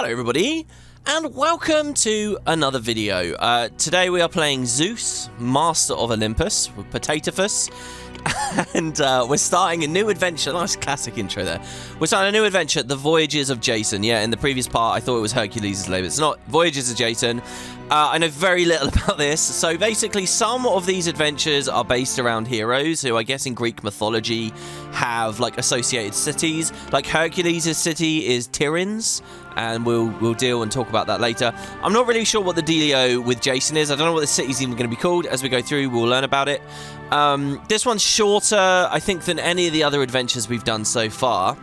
Hello everybody, and welcome to another video. Today we are playing Zeus, Master of Olympus, with WoodenPotatoes, and we're starting a new adventure. Nice classic intro there. We're starting a new adventure, The Voyages of Jason. Yeah, in the previous part I thought it was Hercules' labor. It's not. Voyages of Jason. I know very little about this. So basically some of these adventures are based around heroes who I guess in Greek mythology have like associated cities. Like Hercules' city is Tiryns, and we'll deal and talk about that later. I'm not really sure what the dealio with Jason is. I don't know what the city's even going to be called. As we go through, we'll learn about it. This one's shorter, I think, than any of the other adventures we've done so far,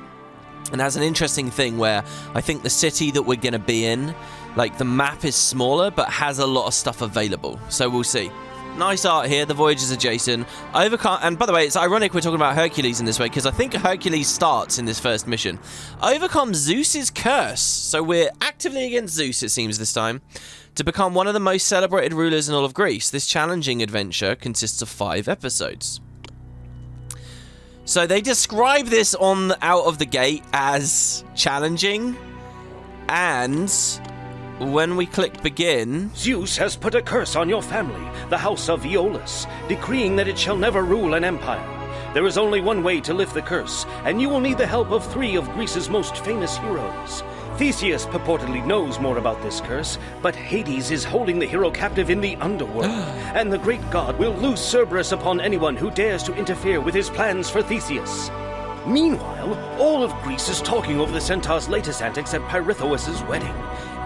and has an interesting thing where I think the city that we're going to be in, like the map is smaller but has a lot of stuff available, so we'll see. Nice art here, The Voyages of Jason. Overcome, and by the way, it's ironic we're talking about Hercules in this way, because I think Hercules starts in this first mission. Overcome Zeus's curse. So we're actively against Zeus, it seems, this time, to become one of the most celebrated rulers in all of Greece. This challenging adventure consists of 5 episodes. So they describe this out of the gate as challenging, and when we click begin... Zeus has put a curse on your family, the house of Iolcus, decreeing that it shall never rule an empire. There is only one way to lift the curse, and you will need the help of 3 of Greece's most famous heroes. Theseus purportedly knows more about this curse, but Hades is holding the hero captive in the underworld, and the great god will loose Cerberus upon anyone who dares to interfere with his plans for Theseus. Meanwhile, all of Greece is talking over the centaur's latest antics at Pirithous' wedding.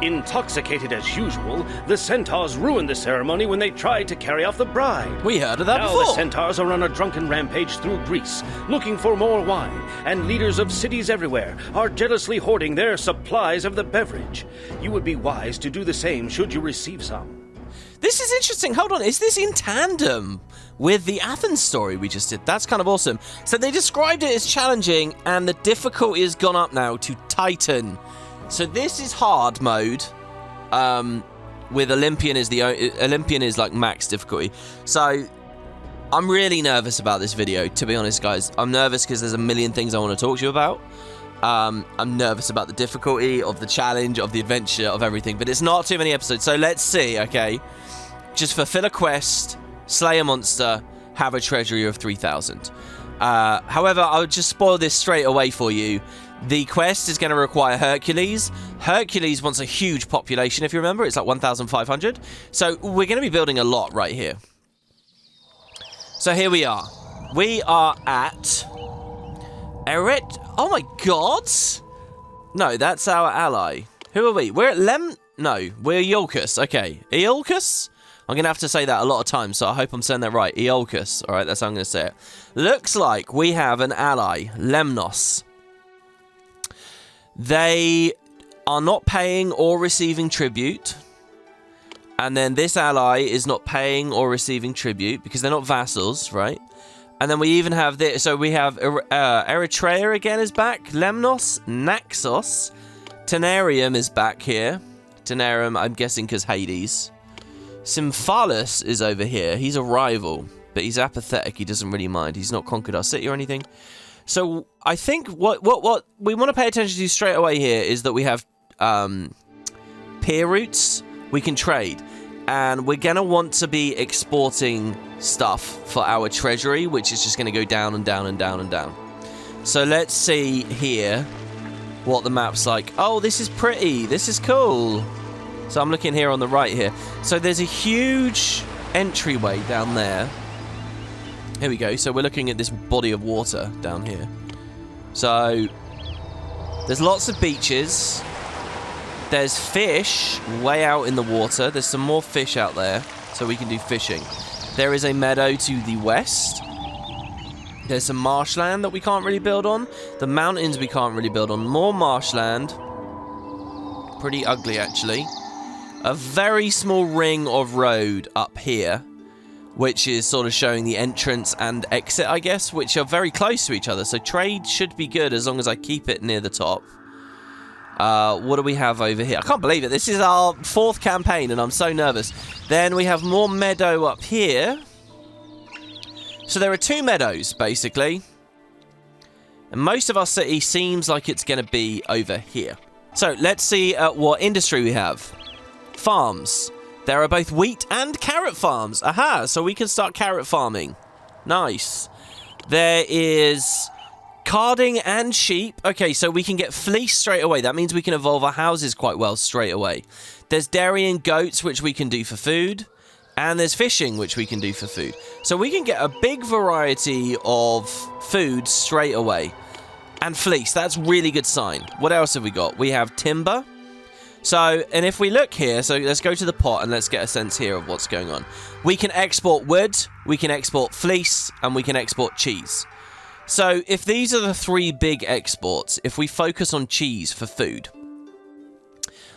Intoxicated as usual, the centaurs ruined the ceremony when they tried to carry off the bride. We heard of that before. Now the centaurs are on a drunken rampage through Greece, looking for more wine, and leaders of cities everywhere are jealously hoarding their supplies of the beverage. You would be wise to do the same should you receive some. This is interesting. Hold on. Is this in tandem with the Athens story we just did? That's kind of awesome. So they described it as challenging, and the difficulty has gone up now to Titan. So this is hard mode, with Olympian is like max difficulty. So I'm really nervous about this video, to be honest, guys. I'm nervous because there's a million things I want to talk to you about. I'm nervous about the difficulty of the challenge, of the adventure, of everything, but it's not too many episodes. So let's see, okay? Just fulfill a quest, slay a monster, have a treasury of 3,000. However, I'll just spoil this straight away for you. The quest is going to require Hercules. Hercules wants a huge population, if you remember. It's like 1,500. So we're going to be building a lot right here. So here we are. We are at... Oh my god! No, that's our ally. Who are we? We're at No, we're Iolcus. Okay. Iolcus? I'm going to have to say that a lot of times, so I hope I'm saying that right. Iolcus. Alright, that's how I'm going to say it. Looks like we have an ally. Lemnos. They are not paying or receiving tribute. And then this ally is not paying or receiving tribute because they're not vassals, right? And then we even have this. So we have Eritrea again is back. Lemnos, Naxos. Tenarium is back here. Tenarium, I'm guessing because Hades. Symphalus is over here. He's a rival, but he's apathetic. He doesn't really mind. He's not conquered our city or anything. So I think what we want to pay attention to straight away here is that we have peer routes we can trade. And we're going to want to be exporting stuff for our treasury, which is just going to go down and down and down and down. So let's see here what the map's like. Oh, this is pretty. This is cool. So I'm looking here on the right here. So there's a huge entryway down there. Here we go. So we're looking at this body of water down here. So there's lots of beaches. There's fish way out in the water. There's some more fish out there, so we can do fishing. There is a meadow to the west. There's some marshland that we can't really build on. The mountains we can't really build on. More marshland. Pretty ugly, actually. A very small ring of road up here, which is sort of showing the entrance and exit, I guess, which are very close to each other. So trade should be good as long as I keep it near the top. What do we have over here? I can't believe it. This is our 4th campaign, and I'm so nervous. Then we have more meadow up here. So there are 2 meadows, basically. And most of our city seems like it's going to be over here. So let's see what industry we have. Farms. There are both wheat and carrot farms. Aha, so we can start carrot farming. Nice. There is carding and sheep. Okay, so we can get fleece straight away. That means we can evolve our houses quite well straight away. There's dairy and goats, which we can do for food. And there's fishing, which we can do for food. So we can get a big variety of food straight away. And fleece, that's really good sign. What else have we got? We have timber. So, and if we look here, so let's go to the pot and let's get a sense here of what's going on. We can export wood, we can export fleece, and we can export cheese. So, if these are the three big exports, if we focus on cheese for food,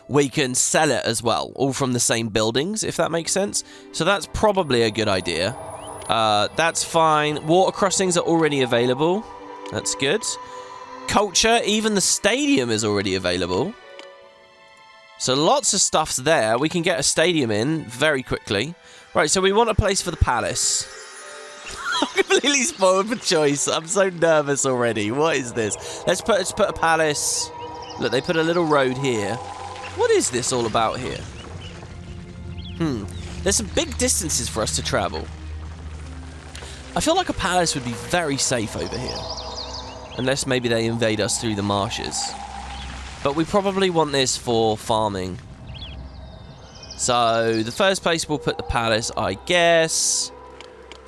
we can sell it as well, all from the same buildings, if that makes sense. So that's probably a good idea. That's fine. Water crossings are already available. That's good. Culture, even the stadium is already available. So lots of stuff's there. We can get a stadium in very quickly. Right, so we want a place for the palace. I'm completely spoiled for choice. I'm so nervous already. What is this? Let's put a palace. Look, they put a little road here. What is this all about here? There's some big distances for us to travel. I feel like a palace would be very safe over here. Unless maybe they invade us through the marshes. But we probably want this for farming. So, the first place we'll put the palace, I guess.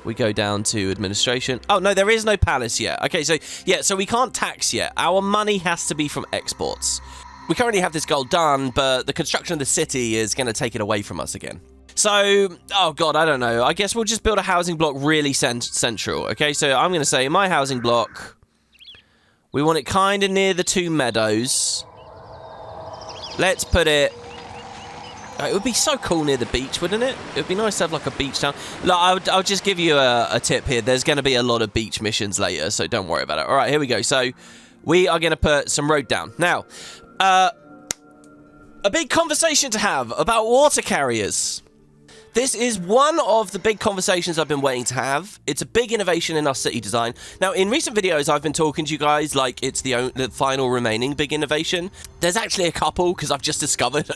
We go down to administration. Oh, no, there is no palace yet. Okay, so, yeah, so we can't tax yet. Our money has to be from exports. We currently have this goal done, but the construction of the city is going to take it away from us again. So, oh god, I don't know. I guess we'll just build a housing block really central. Okay, so I'm going to say my housing block, we want it kind of near the two meadows. Let's put it... it would be so cool near the beach, wouldn't it? It would be nice to have like a beach town. Look, I'll just give you a tip here. There's going to be a lot of beach missions later, so don't worry about it. All right, here we go. So we are going to put some road down. Now, a big conversation to have about water carriers. This is one of the big conversations I've been waiting to have. It's a big innovation in our city design. Now, in recent videos, I've been talking to you guys like it's the final remaining big innovation. There's actually a couple, because I've just discovered,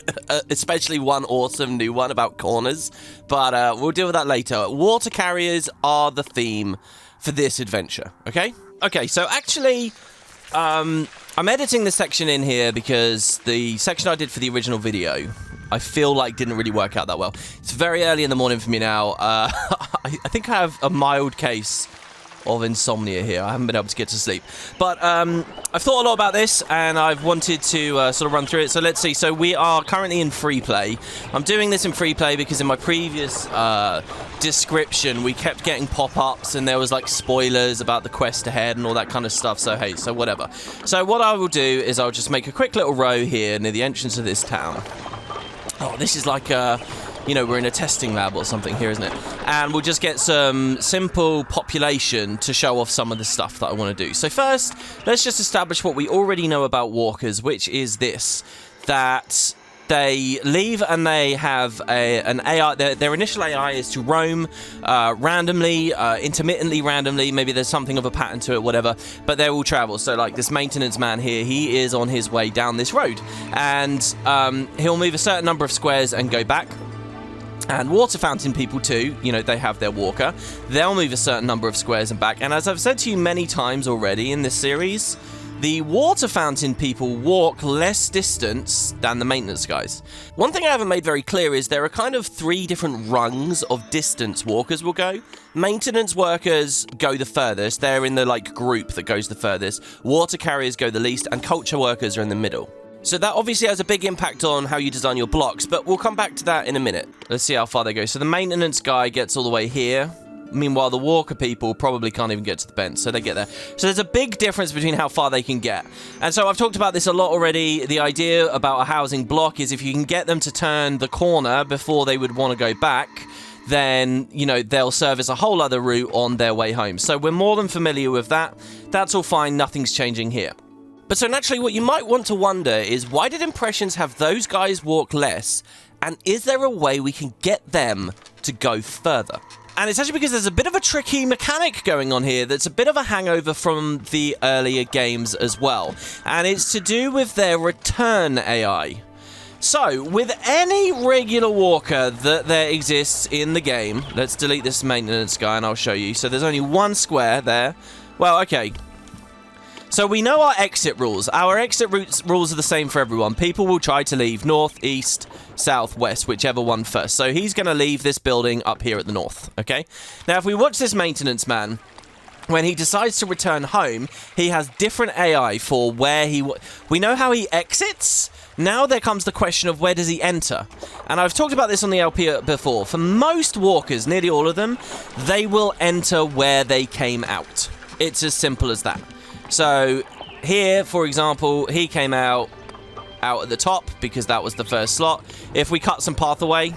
especially one awesome new one about corners. But we'll deal with that later. Water carriers are the theme for this adventure, okay? Okay, so actually... I'm editing this section in here because the section I did for the original video, I feel like didn't really work out that well. It's very early in the morning for me now. I think I have a mild case of insomnia here. I haven't been able to get to sleep. But I've thought a lot about this, and I've wanted to sort of run through it. So let's see. So we are currently in free play. I'm doing this in free play because in my previous description, we kept getting pop-ups, and there was like spoilers about the quest ahead and all that kind of stuff. So hey, so whatever. So what I will do is I'll just make a quick little row here near the entrance of this town. Oh, this is like you know, we're in a testing lab or something here, isn't it? And we'll just get some simple population to show off some of the stuff that I want to do. So first, let's just establish what we already know about walkers, which is this, that they leave and they have an AI. Their initial AI is to roam randomly, intermittently randomly. Maybe there's something of a pattern to it, whatever. But they will travel. So like this maintenance man here, he is on his way down this road. And he'll move a certain number of squares and go back. And water fountain people too, you know, they have their walker. They'll move a certain number of squares and back. And as I've said to you many times already in this series, the water fountain people walk less distance than the maintenance guys. One thing I haven't made very clear is there are kind of 3 different rungs of distance walkers will go. Maintenance workers go the furthest. They're in the like group that goes the furthest. Water carriers go the least, and culture workers are in the middle. So that obviously has a big impact on how you design your blocks, but we'll come back to that in a minute. Let's see how far they go. So the maintenance guy gets all the way here. Meanwhile, the walker people probably can't even get to the bench, so they get there. So there's a big difference between how far they can get. And so I've talked about this a lot already. The idea about a housing block is if you can get them to turn the corner before they would want to go back, then, you know, they'll serve as a whole other route on their way home. So we're more than familiar with that. That's all fine. Nothing's changing here. But so naturally, what you might want to wonder is, why did impressions have those guys walk less? And is there a way we can get them to go further? And it's actually because there's a bit of a tricky mechanic going on here that's a bit of a hangover from the earlier games as well. And it's to do with their return AI. So, with any regular walker that there exists in the game, let's delete this maintenance guy and I'll show you. So there's only one square there. Well, okay. So we know our exit rules. Our exit rules are the same for everyone. People will try to leave north, east, south, west, whichever one first. So he's going to leave this building up here at the north, okay? Now, if we watch this maintenance man, when he decides to return home, he has different AI for where he... We know how he exits. Now there comes the question of where does he enter? And I've talked about this on the LP before. For most walkers, nearly all of them, they will enter where they came out. It's as simple as that. So here, for example, he came out at the top because that was the first slot. If we cut some path away,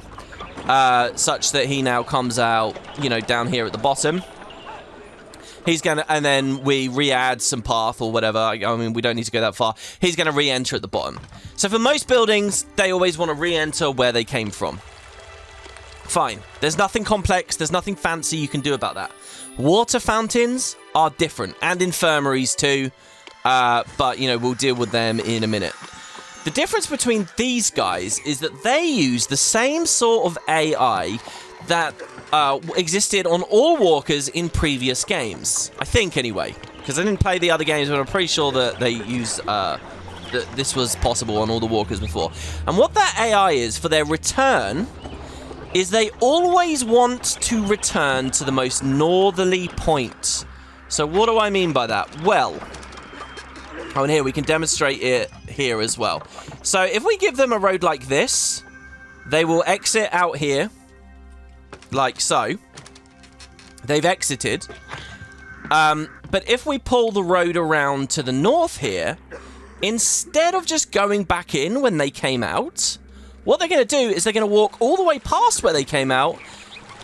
such that he now comes out, you know, down here at the bottom, he's gonna, and then we re-add some path or whatever. I mean, we don't need to go that far. He's gonna re-enter at the bottom. So for most buildings, they always want to re-enter where they came from. Fine. There's nothing complex. There's nothing fancy you can do about that. Water fountains are different, and infirmaries too, but, you know, we'll deal with them in a minute. The difference between these guys is that they use the same sort of AI that existed on all walkers in previous games. I think, anyway, because I didn't play the other games, but I'm pretty sure that they use... that this was possible on all the walkers before. And what that AI is for their return... is they always want to return to the most northerly point. So what do I mean by that? Well, and here we can demonstrate it here as well. So if we give them a road like this, they will exit out here, like so. They've exited. But if we pull the road around to the north here, instead of just going back in when they came out... what they're going to do is they're going to walk all the way past where they came out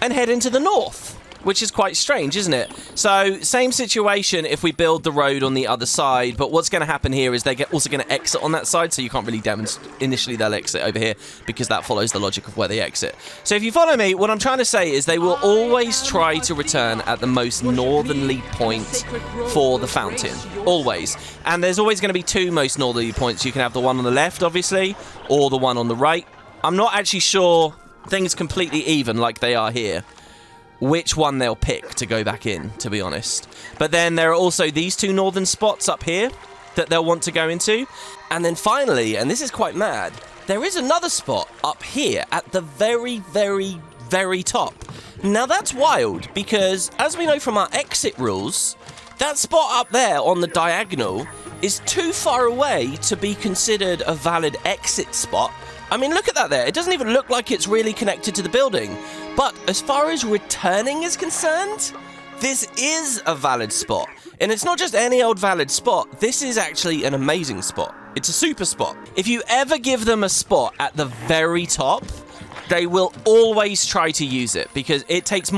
and head into the north, which is quite strange, isn't it? So, same situation if we build the road on the other side, but what's going to happen here is they're also going to exit on that side, so you can't really demonstrate. Initially, they'll exit over here because that follows the logic of where they exit. So, if you follow me, what I'm trying to say is they will always try to return at the most northerly point for the fountain. Always. And there's always going to be two most northerly points. You can have the one on the left, obviously, or the one on the right. I'm not actually sure things completely even like they are here, which one they'll pick to go back in, to be honest. But then there are also these two northern spots up here that they'll want to go into. And then finally, and this is quite mad, there is another spot up here at the very, very, very top. Now that's wild because, as we know from our exit rules, that spot up there on the diagonal is too far away to be considered a valid exit spot. I mean, look at that there. It doesn't even look like it's really connected to the building. But as far as returning is concerned, this is a valid spot. And it's not just any old valid spot. This is actually an amazing spot. It's a super spot. If you ever give them a spot at the very top, they will always try to use it because it takes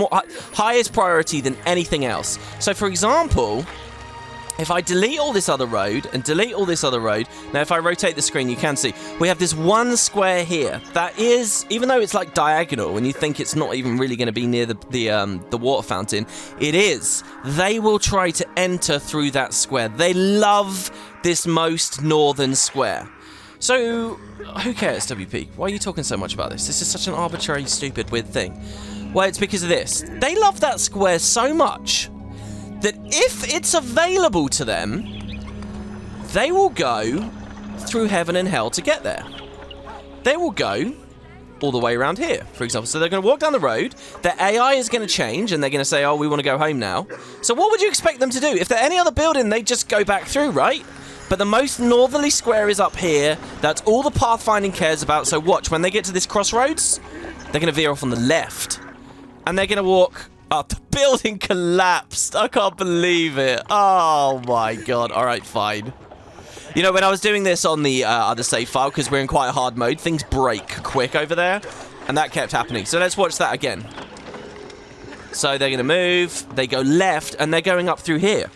highest priority than anything else. So, for example... if I delete all this other road and delete all this other road, now if I rotate the screen, you can see we have this one square here that is, even though it's like diagonal and you think it's not even really going to be near the water fountain, it is. They will try to enter through that square. They love this most northern square. So, who cares, WP? Why are you talking so much about this? This is such an arbitrary, stupid, weird thing. Well, it's because of this. They love that square so much that if it's available to them, they will go through heaven and hell to get there. They will go all the way around here, for example. So they're going to walk down the road, their AI is going to change, and they're going to say, oh, we want to go home now. So what would you expect them to do? If they're any other building, they just go back through, right? But the most northerly square is up here. That's all the pathfinding cares about. So watch, when they get to this crossroads, they're going to veer off on the left. And they're going to walk up. The building collapsed. I can't believe it. Oh my god. All right, fine. You know, when I was doing this on the other save file, because we're in quite a hard mode, things break quick over there. And that kept happening. So let's watch that again. So they're going to move. They go left, and they're going up through here.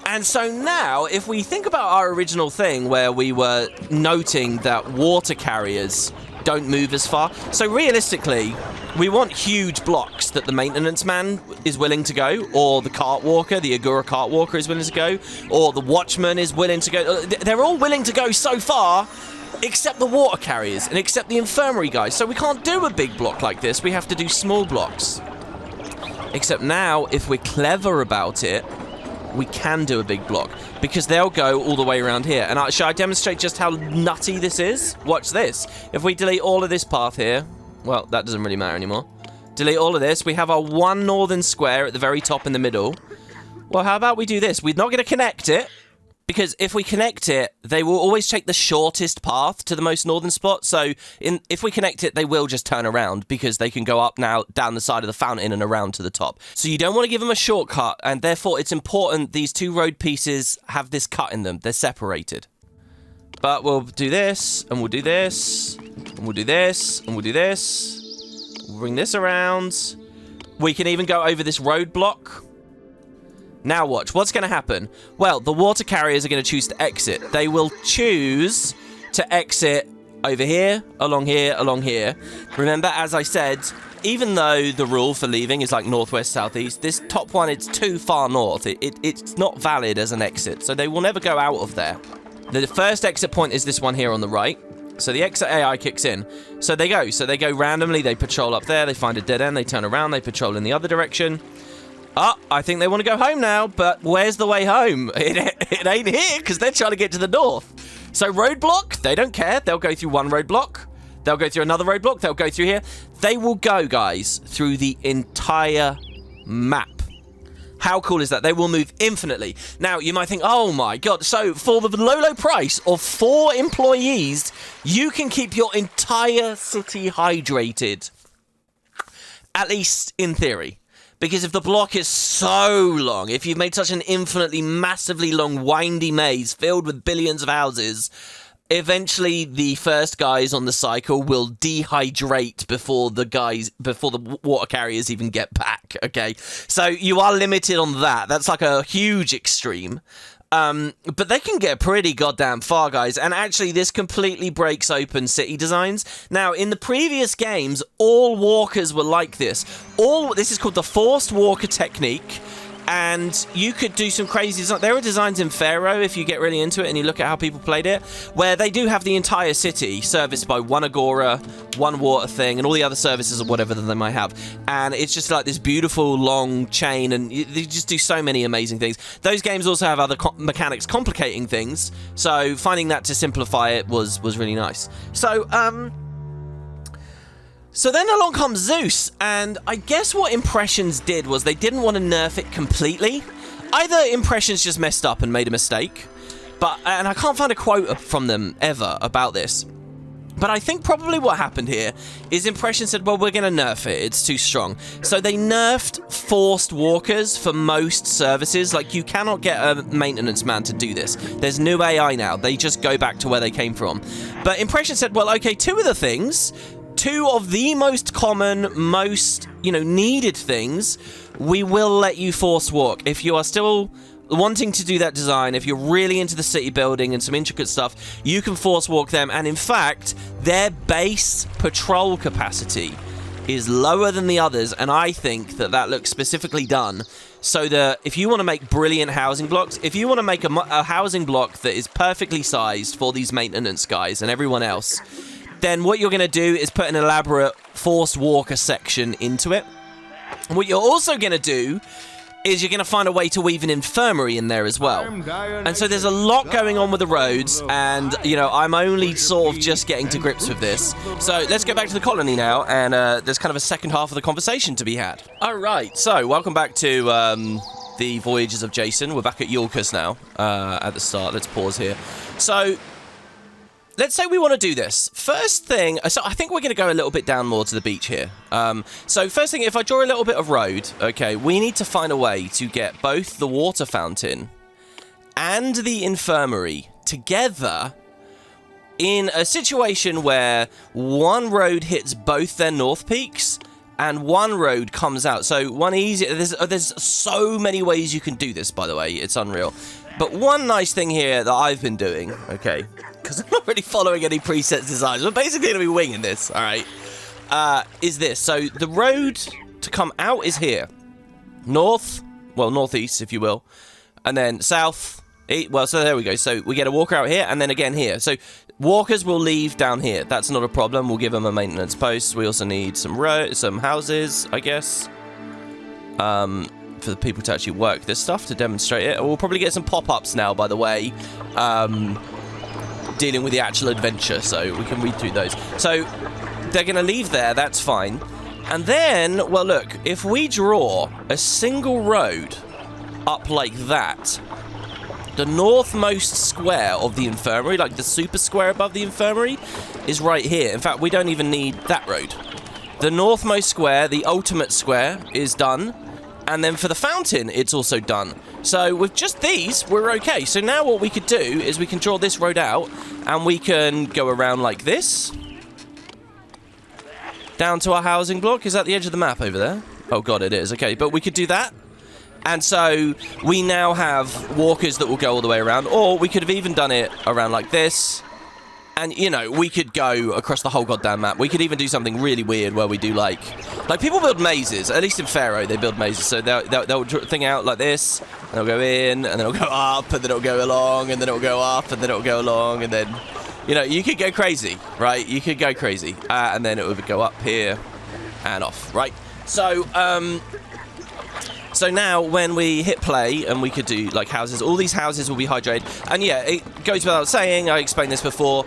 And so now, if we think about our original thing where we were noting that water carriers don't move as far. So realistically, we want huge blocks that the maintenance man is willing to go, or the cart walker, the Agura cart walker is willing to go, or the watchman is willing to go. They're all willing to go so far, except the water carriers and except the infirmary guys. So we can't do a big block like this. We have to do small blocks. Except now, if we're clever about it, we can do a big block, because they'll go all the way around here. And shall I demonstrate just how nutty this is? Watch this. If we delete all of this path here, well, that doesn't really matter anymore. Delete all of this. We have our one northern square at the very top in the middle. Well, how about we do this? We're not going to connect it, because if we connect it, they will always take the shortest path to the most northern spot. So if we connect it, they will just turn around, because they can go up now down the side of the fountain and around to the top. So you don't want to give them a shortcut, and therefore it's important these two road pieces have this cut in them. They're separated. But we'll do this, and we'll do this, and we'll do this, and we'll do this. We'll bring this around. We can even go over this roadblock. Now watch, what's going to happen? Well, the water carriers are going to choose to exit. They will choose to exit over here, along here, along here. Remember, as I said, even though the rule for leaving is like northwest, southeast, this top one, it's too far north. It's not valid as an exit, so they will never go out of there. The first exit point is this one here on the right. So the exit AI kicks in. So they go randomly, they patrol up there, they find a dead end, they turn around, they patrol in the other direction. Oh, I think they want to go home now, but where's the way home? It ain't here, because they're trying to get to the north. So roadblock, they don't care. They'll go through one roadblock. They'll go through another roadblock. They'll go through here. They will go, guys, through the entire map. How cool is that? They will move infinitely. Now, you might think, oh my god, so for the low price of 4 employees, you can keep your entire city hydrated. At least in theory. Because if the block is so long, if you've made such an infinitely, massively long, windy maze filled with billions of houses, eventually the first guys on the cycle will dehydrate before the water carriers even get back, okay? So you are limited on that. That's like a huge extreme. But they can get pretty goddamn far, guys. And actually, this completely breaks open city designs. Now, in the previous games, all walkers were like this. This is called the forced walker technique. And you could do some crazy designs. There are designs in Pharaoh, if you get really into it and you look at how people played it, where they do have the entire city serviced by one agora, one water thing, and all the other services or whatever that they might have. And it's just like this beautiful long chain, and they just do so many amazing things. Those games also have other mechanics complicating things, so finding that to simplify it was really nice. So then along comes Zeus, and I guess what Impressions did was they didn't want to nerf it completely. Either Impressions just messed up and made a mistake, and I can't find a quote from them ever about this. But I think probably what happened here is Impressions said, well, we're going to nerf it, it's too strong. So they nerfed forced walkers for most services. Like, you cannot get a maintenance man to do this. There's new AI now, they just go back to where they came from. But Impressions said, well, okay, two of the most common, most, needed things, we will let you force walk. If you are still wanting to do that design, if you're really into the city building and some intricate stuff, you can force walk them. And in fact, their base patrol capacity is lower than the others. And I think that looks specifically done so that if you want to make brilliant housing blocks, if you want to make a housing block that is perfectly sized for these maintenance guys and everyone else, then what you're going to do is put an elaborate forced walker section into it. And what you're also going to do is you're going to find a way to weave an infirmary in there as well. And so there's a lot going on with the roads, and, I'm only sort of just getting to grips with this. So let's go back to the colony now, and there's kind of a second half of the conversation to be had. All right, so welcome back to the Voyages of Jason. We're back at Iolcus now at the start. Let's pause here. So let's say we want to do this. First thing, so I think we're going to go a little bit down more to the beach here. So first thing, if I draw a little bit of road, okay, we need to find a way to get both the water fountain and the infirmary together in a situation where one road hits both their north peaks and one road comes out. So one easy, there's so many ways you can do this, by the way, it's unreal. But one nice thing here that I've been doing, okay, because I'm not really following any preset designs. We're basically going to be winging this, all right, is this. So the road to come out is here. North, well, northeast, if you will, and then south, well, so there we go. So we get a walker out here, and then again here. So walkers will leave down here. That's not a problem. We'll give them a maintenance post. We also need some houses, I guess, for the people to actually work this stuff to demonstrate it. We'll probably get some pop-ups now, by the way, dealing with the actual adventure, so we can read through those. So they're going to leave there. That's fine. And then, well, look, if we draw a single road up like that, the northmost square of the infirmary, like the super square above the infirmary, is right here. In fact, we don't even need that road. The northmost square, the ultimate square, is done. And then for the fountain, it's also done. So with just these, we're okay. So now what we could do is we can draw this road out, and we can go around like this. Down to our housing block. Is that the edge of the map over there? Oh, God, it is. Okay, but we could do that. And so we now have walkers that will go all the way around. Or we could have even done it around like this. And, you know, we could go across the whole goddamn map. We could even do something really weird where we do, like people build mazes. At least in Pharaoh, they build mazes. So they'll draw a thing out like this. And they'll go in, and then it'll go up, and then it'll go along, and then it'll go up, and then it'll go along, and then... You know, you could go crazy, right? You could go crazy. And then it would go up here and off, right? So, so now when we hit play and we could do, like, houses, all these houses will be hydrated. And, yeah, it goes without saying, I explained this before,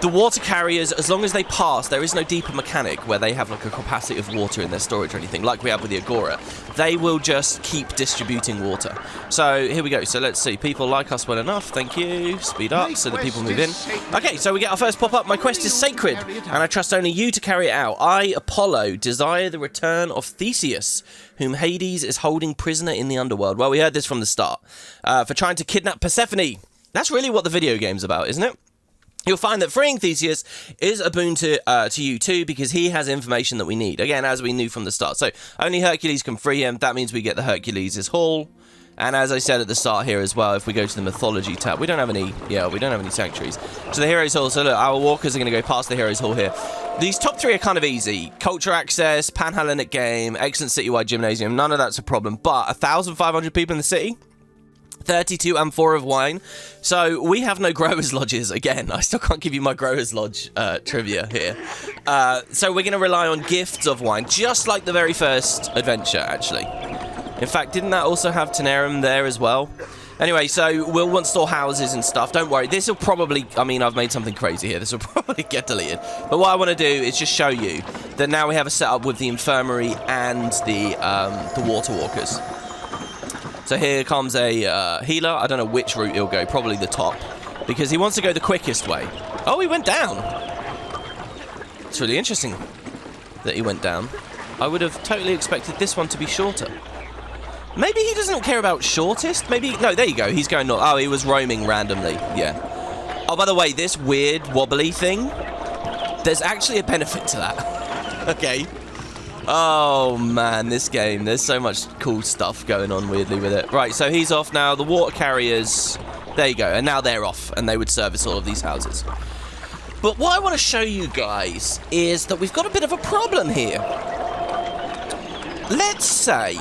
the water carriers, as long as they pass, there is no deeper mechanic where they have, like, a capacity of water in their storage or anything, like we have with the Agora. They will just keep distributing water. So, here we go. So, let's see. People like us well enough. Thank you. Speed up so that people move in. Okay, so we get our first pop-up. My quest is sacred, and I trust only you to carry it out. I, Apollo, desire the return of Theseus, whom Hades is holding prisoner in the underworld. Well, we heard this from the start. For trying to kidnap Persephone. That's really what the video game's about, isn't it? You'll find that freeing Theseus is a boon to you too, because he has information that we need. Again, as we knew from the start. So only Hercules can free him. That means we get the Hercules' Hall. And as I said at the start here as well, if we go to the mythology tab, we don't have any sanctuaries. So the Heroes' Hall. So look, our walkers are going to go past the Heroes' Hall here. These top three are kind of easy. Culture access, Pan-Hellenic game, excellent citywide gymnasium. None of that's a problem. But 1,500 people in the city? 32 amphorae of wine. So we have no growers' lodges. Again, I still can't give you my growers' lodge trivia here. So we're going to rely on gifts of wine, just like the very first adventure, actually. In fact, didn't that also have Tenerum there as well? Anyway, so we'll want to store houses and stuff. Don't worry. This will probably... I mean, I've made something crazy here. This will probably get deleted. But what I want to do is just show you that now we have a setup with the infirmary and the water walkers. So here comes a healer. I don't know which route he'll go. Probably the top. Because he wants to go the quickest way. Oh, he went down. It's really interesting that he went down. I would have totally expected this one to be shorter. Maybe he doesn't care about shortest? Maybe... No, there you go. He's going north. Oh, he was roaming randomly. Yeah. Oh, by the way, this weird wobbly thing, there's actually a benefit to that. Okay. Oh, man, this game. There's so much cool stuff going on weirdly with it. Right, so he's off now. The water carriers... There you go. And now they're off, and they would service all of these houses. But what I want to show you guys is that we've got a bit of a problem here. Let's say...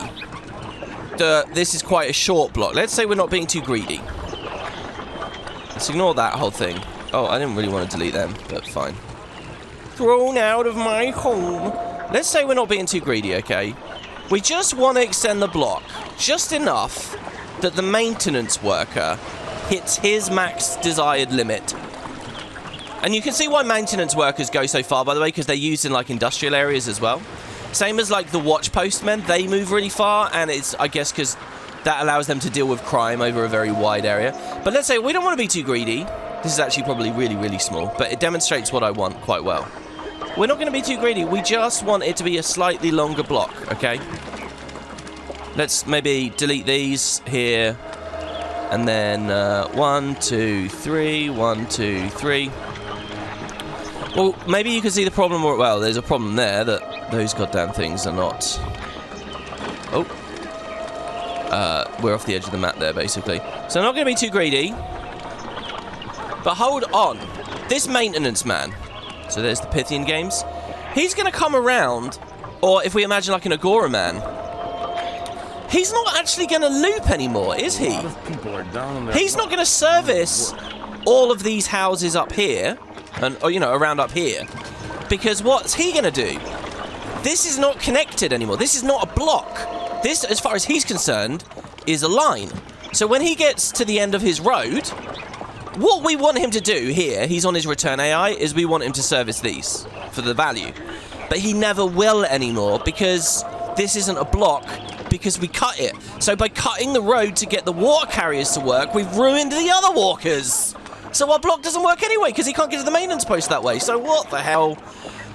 this is quite a short block. Let's say we're not being too greedy. Let's ignore that whole thing. Oh, I didn't really want to delete them, but fine. Thrown out of my home. Let's say we're not being too greedy, okay? We just want to extend the block just enough that the maintenance worker hits his max desired limit. And you can see why maintenance workers go so far, by the way, because they're used in, like, industrial areas as well. Same as, like, the watch postmen, they move really far, and it's, I guess, because that allows them to deal with crime over a very wide area. But let's say we don't want to be too greedy. This is actually probably really, really small, but it demonstrates what I want quite well. We're not going to be too greedy. We just want it to be a slightly longer block, okay? Let's maybe delete these here, and then 1, 2, 3, 1, 2, 3. Well, maybe you can see the problem, or, well, there's a problem there that those goddamn things are not... Oh. We're off the edge of the map there, basically. So I'm not going to be too greedy. But hold on. This maintenance man, so there's the Pythian games, he's going to come around, or if we imagine like an Agora man, he's not actually going to loop anymore, is he? He's not going to service all of these houses up here, or, you know, around up here, because what's he going to do? This is not connected anymore. This is not a block. This, as far as he's concerned, is a line. So when he gets to the end of his road, what we want him to do here, he's on his return AI, is we want him to service these for the value. But he never will anymore because this isn't a block, because we cut it. So by cutting the road to get the water carriers to work, we've ruined the other walkers. So our block doesn't work anyway because he can't get to the maintenance post that way. So what the hell?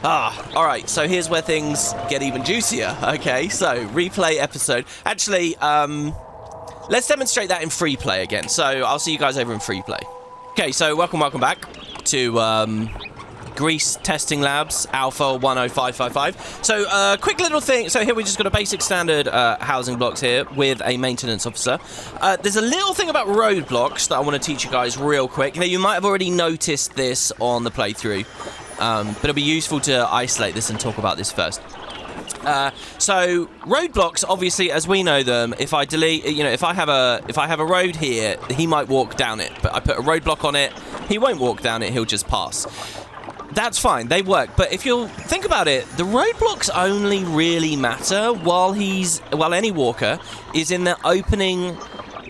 Alright, so here's where things get even juicier. Okay, so replay episode. Actually, let's demonstrate that in free play again. So I'll see you guys over in free play. Okay, so welcome back to Greece Testing Labs, Alpha 10555. So, quick little thing. So here we just got a basic standard housing blocks here with a maintenance officer. There's a little thing about roadblocks that I want to teach you guys real quick. Now, you might have already noticed this on the playthrough, but it'll be useful to isolate this and talk about this first. So roadblocks, obviously, as we know them, if I delete, you know, if I have a road here, he might walk down it, but I put a roadblock on it, he won't walk down it, he'll just pass. That's fine, they work, but if you'll think about it, the roadblocks only really matter while any walker is in their opening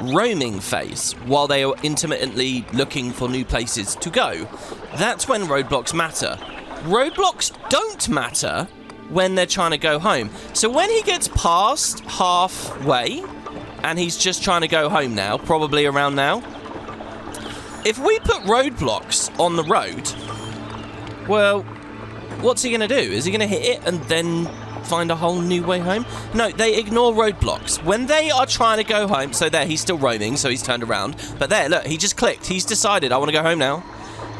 roaming phase, while they are intermittently looking for new places to go. That's when roadblocks matter. Roadblocks don't matter when they're trying to go home. So when he gets past halfway, and he's just trying to go home now, probably around now, if we put roadblocks on the road, well, what's he going to do? Is he going to hit it and then find a whole new way home? No, they ignore roadblocks. When they are trying to go home, so there, he's still roaming, so he's turned around, but there, look, he just clicked. He's decided, I want to go home now.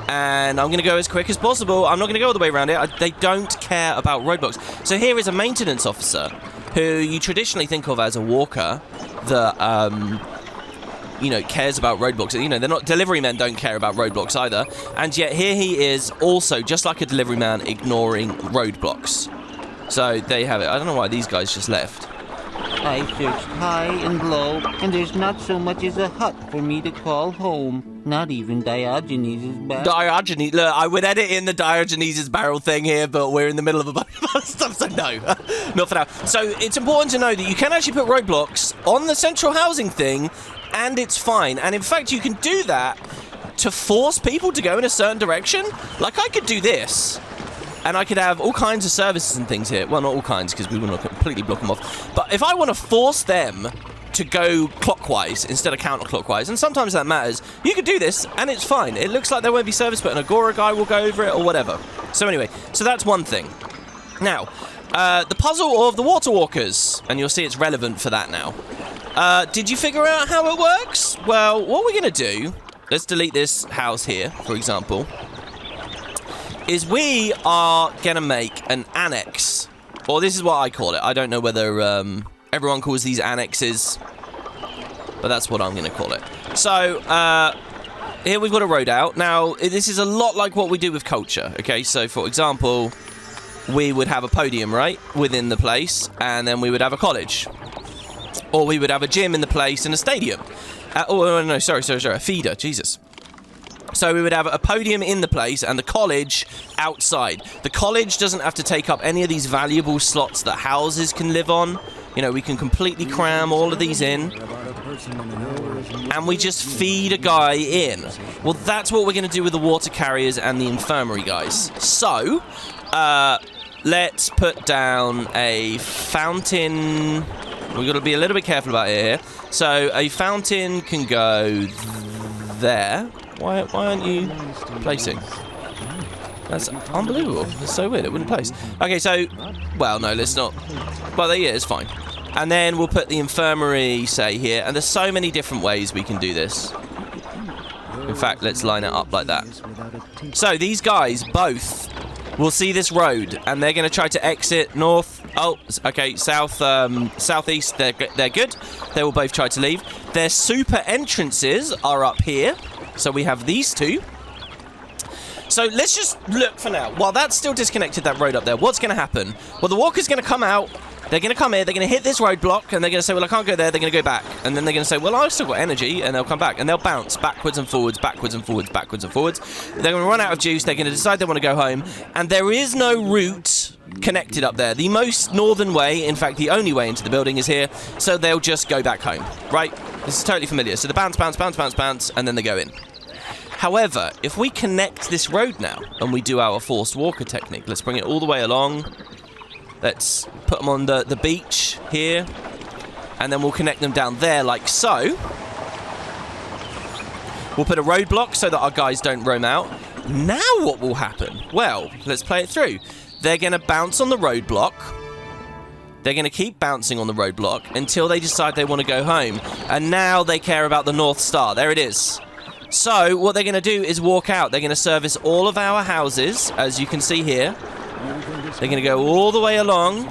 And I'm going to go as quick as possible. I'm not going to go all the way around it. They don't care about roadblocks. So here is a maintenance officer who you traditionally think of as a walker that, you know, cares about roadblocks. You know, they're not, delivery men don't care about roadblocks either. And yet here he is also, just like a delivery man, ignoring roadblocks. So there you have it. I don't know why these guys just left. I searched high and low, and there's not so much as a hut for me to call home. Not even Diogenes' barrel. Diogenes, look, I would edit in the Diogenes' barrel thing here, but we're in the middle of a bunch of other stuff, so no, not for now. So it's important to know that you can actually put roadblocks on the central housing thing, and it's fine. And in fact, you can do that to force people to go in a certain direction. Like, I could do this, and I could have all kinds of services and things here. Well, not all kinds, because we want to completely block them off. But if I want to force them to go clockwise instead of counterclockwise, and sometimes that matters, you could do this, and it's fine. It looks like there won't be service, but an Agora guy will go over it, or whatever. So anyway, so that's one thing. Now, the puzzle of the water walkers, and you'll see it's relevant for that now. Did you figure out how it works? Well, what we're going to do, let's delete this house here, for example, is we are going to make an annex. Or this is what I call it. I don't know whether everyone calls these annexes, but that's what I'm going to call it. So, here we've got a road out. Now, this is a lot like what we do with culture, okay? So, for example, we would have a podium, right, within the place, and then we would have a college. Or we would have a gym in the place and a stadium. Oh, no, sorry, a feeder, Jesus. So we would have a podium in the place and the college outside. The college doesn't have to take up any of these valuable slots that houses can live on. You know, we can completely cram all of these in. And we just feed a guy in. Well, that's what we're going to do with the water carriers and the infirmary guys. So, let's put down a fountain. We've got to be a little bit careful about it here. So, a fountain can go there. Why aren't you placing? That's unbelievable. It's so weird. It wouldn't place. Okay, so... Well, no, let's not... Well, yeah, it's fine. And then we'll put the infirmary, say, here. And there's so many different ways we can do this. In fact, let's line it up like that. So, these guys both will see this road. And they're going to try to exit north... Oh, okay, southeast. They're good. They will both try to leave. Their super entrances are up here. So we have these two. So let's just look for now. While that's still disconnected, that road up there, what's going to happen? Well, the walker's going to come out. They're going to come here. They're going to hit this roadblock, and they're going to say, well, I can't go there. They're going to go back. And then they're going to say, well, I've still got energy, and they'll come back. And they'll bounce backwards and forwards, backwards and forwards, backwards and forwards. They're going to run out of juice. They're going to decide they want to go home. And there is no route connected up there. The most northern way, in fact, the only way into the building is here. So they'll just go back home, right? This is totally familiar. So the bounce, bounce, bounce, bounce, bounce, and then they go in. However, if we connect this road now and we do our forced walker technique, let's bring it all the way along. Let's put them on the beach here, and then we'll connect them down there like so. We'll put a roadblock so that our guys don't roam out. Now what will happen? Well, let's play it through. They're going to bounce on the roadblock. They're going to keep bouncing on the roadblock until they decide they want to go home. And now they care about the North Star. There it is. So what they're going to do is walk out. They're going to service all of our houses, as you can see here. They're going to go all the way along.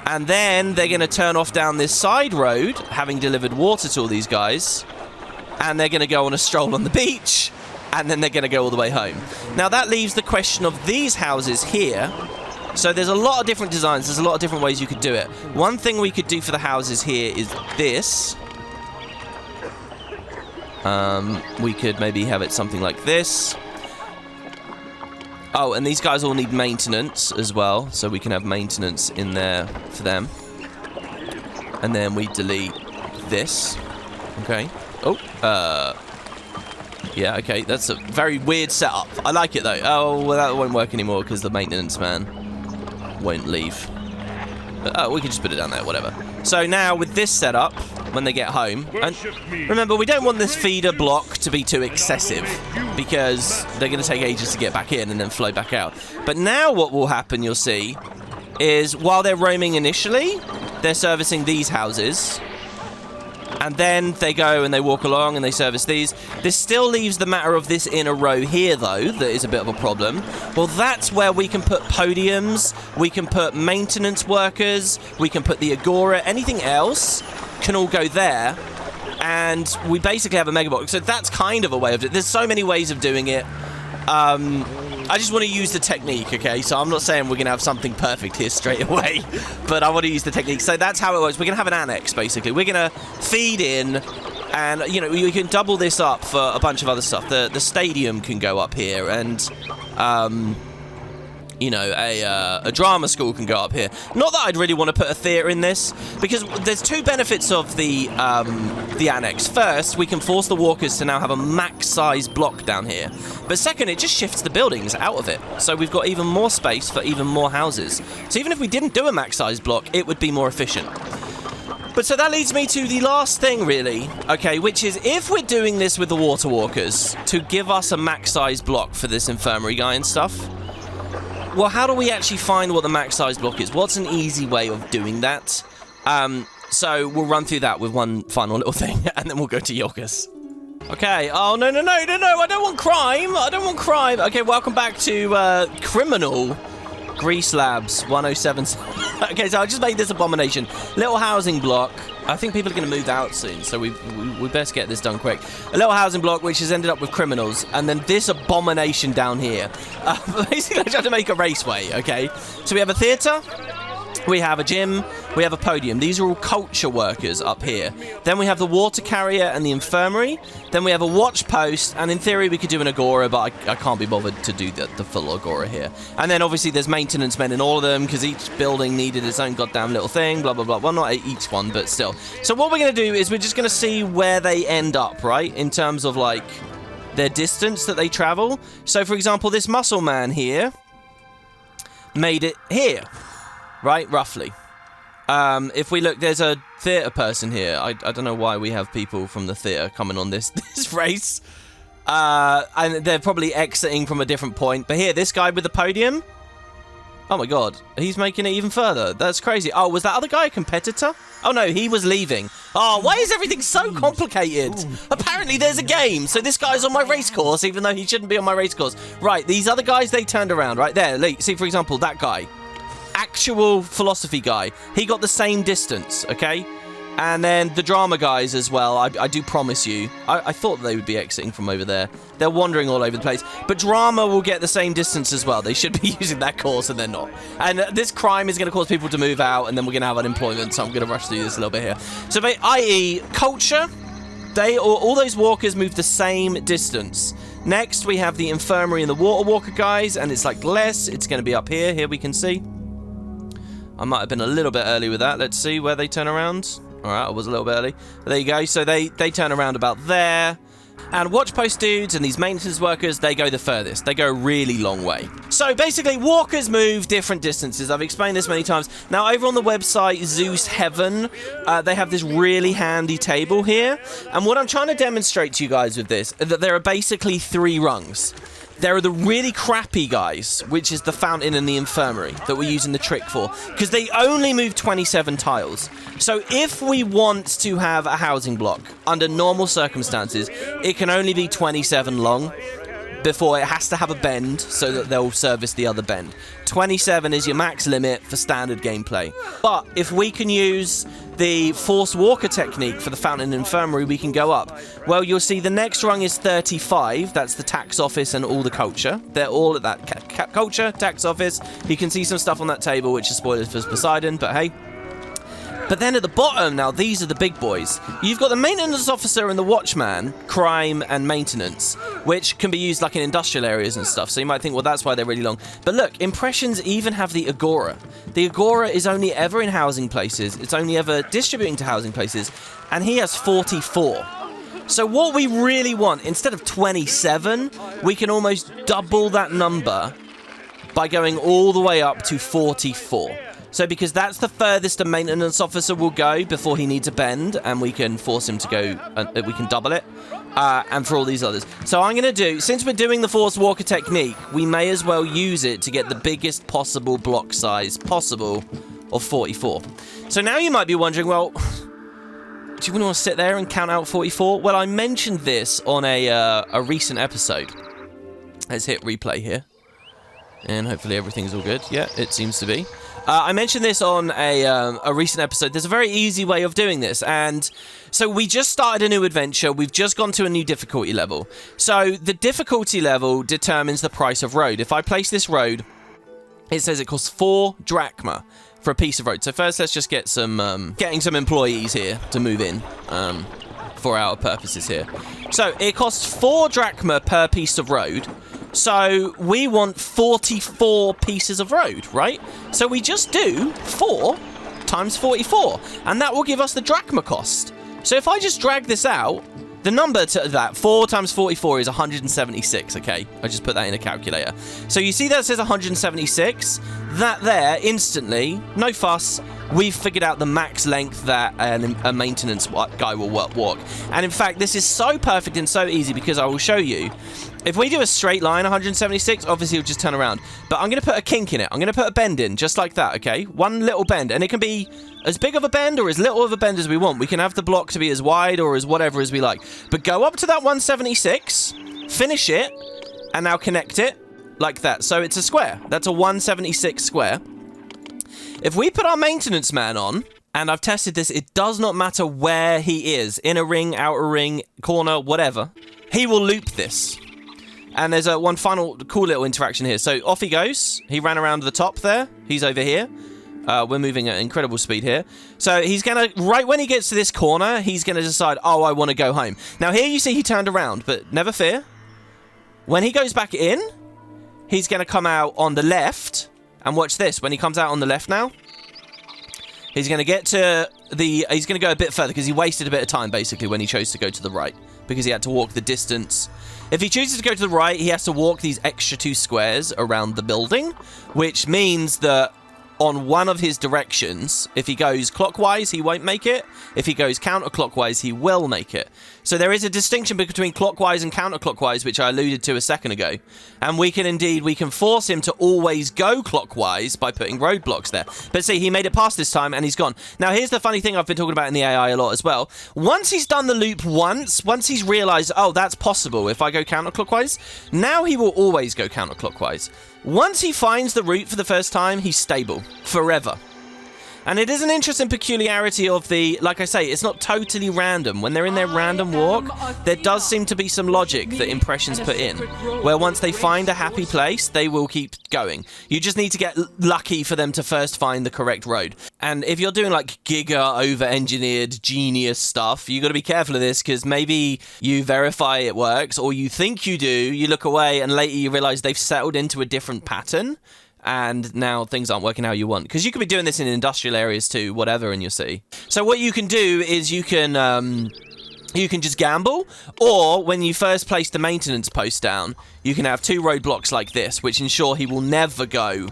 And then they're going to turn off down this side road, having delivered water to all these guys. And they're going to go on a stroll on the beach. And then they're going to go all the way home. Now that leaves the question of these houses here. So there's a lot of different designs. There's a lot of different ways you could do it. One thing we could do for the houses here is this. We could maybe have it something like this. Oh, and these guys all need maintenance as well, so we can have maintenance in there for them. And then we delete this. Okay. Oh, yeah, okay, that's a very weird setup. I like it, though. Oh, well, that won't work anymore because the maintenance man won't leave. But, we can just put it down there, whatever. So now, with this setup, when they get home, and remember, we don't want this feeder block to be too excessive because they're going to take ages to get back in and then flow back out. But now what will happen, you'll see, is while they're roaming initially, they're servicing these houses. And then they go and they walk along and they service these. This still leaves the matter of this inner row here, though, that is a bit of a problem. Well, that's where we can put podiums, we can put maintenance workers, we can put the agora, anything else can all go there. And we basically have a mega box. So that's kind of a way of it. There's so many ways of doing it. I just want to use the technique, okay? So I'm not saying we're going to have something perfect here straight away, but I want to use the technique. So that's how it works. We're going to have an annex, basically. We're going to feed in, and, you know, we can double this up for a bunch of other stuff. The stadium can go up here, and, you know, a drama school can go up here. Not that I'd really want to put a theatre in this, because there's two benefits of the annex. First, we can force the walkers to now have a max-size block down here. But second, it just shifts the buildings out of it. So we've got even more space for even more houses. So even if we didn't do a max-size block, it would be more efficient. But so that leads me to the last thing, really, okay, which is if we're doing this with the water walkers to give us a max-size block for this infirmary guy and stuff, well, how do we actually find what the max size block is? What's an easy way of doing that? So we'll run through that with one final little thing, and then we'll go to Iolcus. Okay. Oh, no. I don't want crime. Okay, welcome back to Criminal Grease Labs 107. Okay, so I just made this abomination. Little housing block. I think people are going to move out soon, so we best get this done quick. A little housing block which has ended up with criminals, and then this abomination down here. Basically, I tried to make a raceway, okay? So we have a theatre, we have a gym, we have a podium. These are all culture workers up here. Then we have the water carrier and the infirmary. Then we have a watch post, and in theory we could do an agora, but I can't be bothered to do the full agora here. And then obviously there's maintenance men in all of them, because each building needed its own goddamn little thing, blah, blah, blah. Well, not each one, but still. So what we're going to do is we're just going to see where they end up, right? In terms of, like, their distance that they travel. So, for example, this muscle man here made it here. Right, roughly. If we look, there's a theatre person here. I don't know why we have people from the theatre coming on this race. And they're probably exiting from a different point. But here, this guy with the podium. Oh my god, he's making it even further. That's crazy. Oh, was that other guy a competitor? Oh no, he was leaving. Oh, why is everything so complicated? Apparently there's a game, so this guy's on my race course, even though he shouldn't be on my race course. Right, these other guys, they turned around. Right there, see, for example, that guy. Actual philosophy guy. He got the same distance, okay? And then the drama guys as well, I do promise you. I thought they would be exiting from over there. They're wandering all over the place. But drama will get the same distance as well. They should be using that course and they're not. And this crime is going to cause people to move out and then we're going to have unemployment. So I'm going to rush through this a little bit here. So i.e. culture, all those walkers move the same distance. Next we have the infirmary and the water walker guys. And it's like less. It's going to be up here. Here we can see. I might have been a little bit early with that. Let's see where they turn around. Alright, I was a little bit early. But there you go. So they turn around about there. And watch post dudes and these maintenance workers, they go the furthest. They go a really long way. So basically, walkers move different distances. I've explained this many times. Now, over on the website, Zeus Heaven, they have this really handy table here. And what I'm trying to demonstrate to you guys with this is that there are basically 3 rungs. There are the really crappy guys, which is the fountain and the infirmary that we're using the trick for, because they only move 27 tiles. So if we want to have a housing block under normal circumstances, it can only be 27 long before it has to have a bend so that they'll service the other bend. 27 is your max limit for standard gameplay. But if we can use the forced walker technique for the fountain and infirmary, we can go up. Well, you'll see the next rung is 35. That's the tax office and all the culture. They're all at that culture, tax office. You can see some stuff on that table, which is spoilers for Poseidon, but hey. But then at the bottom, now these are the big boys. You've got the maintenance officer and the watchman, crime and maintenance, which can be used like in industrial areas and stuff. So you might think, well, that's why they're really long. But look, impressions even have the agora. The agora is only ever in housing places. It's only ever distributing to housing places. And he has 44. So what we really want, instead of 27, we can almost double that number by going all the way up to 44. So because that's the furthest a maintenance officer will go before he needs a bend, and we can force him to go, we can double it, and for all these others. So I'm going to do, since we're doing the forced walker technique, we may as well use it to get the biggest possible block size possible of 44. So now you might be wondering, well, do you want to sit there and count out 44? Well, I mentioned this on a recent episode. Let's hit replay here. And hopefully everything's all good. Yeah, it seems to be. I mentioned this on a recent episode. There's a very easy way of doing this. And so we just started a new adventure. We've just gone to a new difficulty level. So the difficulty level determines the price of road. If I place this road, it says it costs 4 drachma for a piece of road. So first, let's just get some getting some employees here to move in for our purposes here. So it costs 4 drachma per piece of road. So we want 44 pieces of road, right? So we just do 4 times 44, and that will give us the drachma cost. So if I just drag this out, the number to that, 4 times 44 is 176, okay? I just put that in a calculator. So you see that it says 176? That there, instantly, no fuss, we've figured out the max length that a maintenance guy will walk. And in fact, this is so perfect and so easy because I will show you. If we do a straight line, 176, obviously it'll just turn around. But I'm going to put a kink in it. I'm going to put a bend in, just like that, okay? One little bend. And it can be as big of a bend or as little of a bend as we want. We can have the block to be as wide or as whatever as we like. But go up to that 176, finish it, and now connect it like that. So it's a square. That's a 176 square. If we put our maintenance man on, and I've tested this, it does not matter where he is. Inner ring, outer ring, corner, whatever. He will loop this. And there's one final cool little interaction here. So off he goes. He ran around the top there. He's over here. We're moving at incredible speed here. So he's going to, right when he gets to this corner, he's going to decide, oh, I want to go home. Now here you see he turned around, but never fear. When he goes back in, he's going to come out on the left. And watch this. When he comes out on the left now, he's going to get to the, he's going to go a bit further because he wasted a bit of time basically when he chose to go to the right because he had to walk the distance. If he chooses to go to the right, he has to walk these extra 2 squares around the building, which means that on one of his directions, if he goes clockwise, he won't make it. If he goes counterclockwise, he will make it. So there is a distinction between clockwise and counterclockwise, which I alluded to a second ago. And we can force him to always go clockwise by putting roadblocks there. But see, he made it past this time and he's gone. Now, here's the funny thing I've been talking about in the AI a lot as well. Once he's done the loop once he's realized, oh, that's possible if I go counterclockwise, now he will always go counterclockwise. Once he finds the route for the first time, he's stable forever. And it is an interesting peculiarity of the, like I say, it's not totally random. When they're in their random walk, there does seem to be some logic that impressions put in, where once they find a happy place, they will keep going. You just need to get lucky for them to first find the correct road. And if you're doing like giga over-engineered genius stuff, you got to be careful of this, because maybe you verify it works, or you think you do, you look away, and later you realize they've settled into a different pattern. And now things aren't working how you want. Because you could be doing this in industrial areas too, whatever in your city. So what you can do is you can just gamble, or when you first place the maintenance post down, you can have 2 roadblocks like this, which ensure he will never go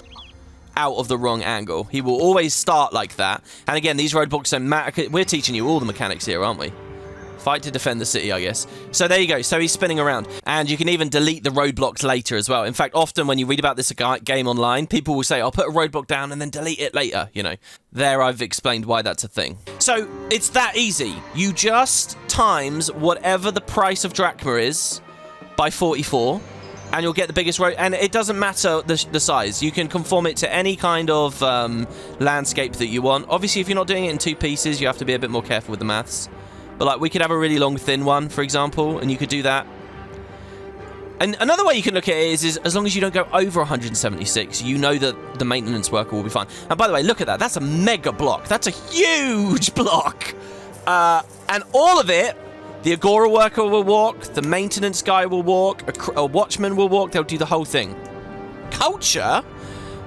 out of the wrong angle. He will always start like that. And again, these roadblocks don't matter. We're teaching you all the mechanics here, aren't we? Fight to defend the city, I guess. So there you go. So he's spinning around. And you can even delete the roadblocks later as well. In fact, often when you read about this game online, people will say, I'll put a roadblock down and then delete it later, you know. There I've explained why that's a thing. So it's that easy. You just times whatever the price of drachma is by 44, and you'll get the biggest road. And it doesn't matter the size. You can conform it to any kind of landscape that you want. Obviously, if you're not doing it in 2 pieces, you have to be a bit more careful with the maths. But like, we could have a really long, thin one, for example, and you could do that. And another way you can look at it is as long as you don't go over 176, you know that the maintenance worker will be fine. And by the way, look at that. That's a mega block. That's a huge block. And all of it, the Agora worker will walk, the maintenance guy will walk, a watchman will walk. They'll do the whole thing. Culture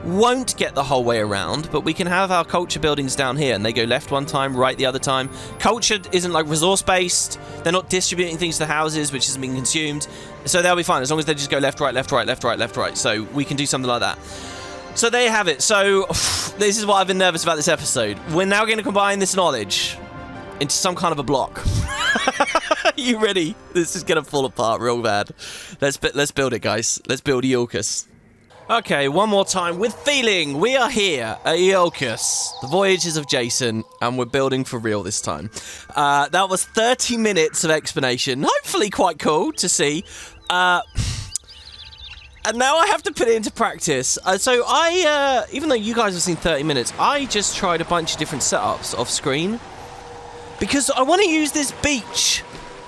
won't get the whole way around, but we can have our culture buildings down here, and they go left one time, right the other time. Culture isn't like resource based. They're not distributing things to houses which isn't being consumed, so they'll be fine as long as they just go left, right, left, right, left, right, left, right. So we can do something like that. So there you have it. So this is why I've been nervous about this episode. We're now going to combine this knowledge into some kind of a block. You ready? This is going to fall apart real bad. Let's build it, guys. Let's build Iolcus. Okay, one more time with feeling. We are here at Iolcus, the Voyages of Jason, and we're building for real this time. That was 30 minutes of explanation. Hopefully quite cool to see. And now I have to put it into practice. So I, even though you guys have seen 30 minutes, I just tried a bunch of different setups off screen. Because I want to use this beach.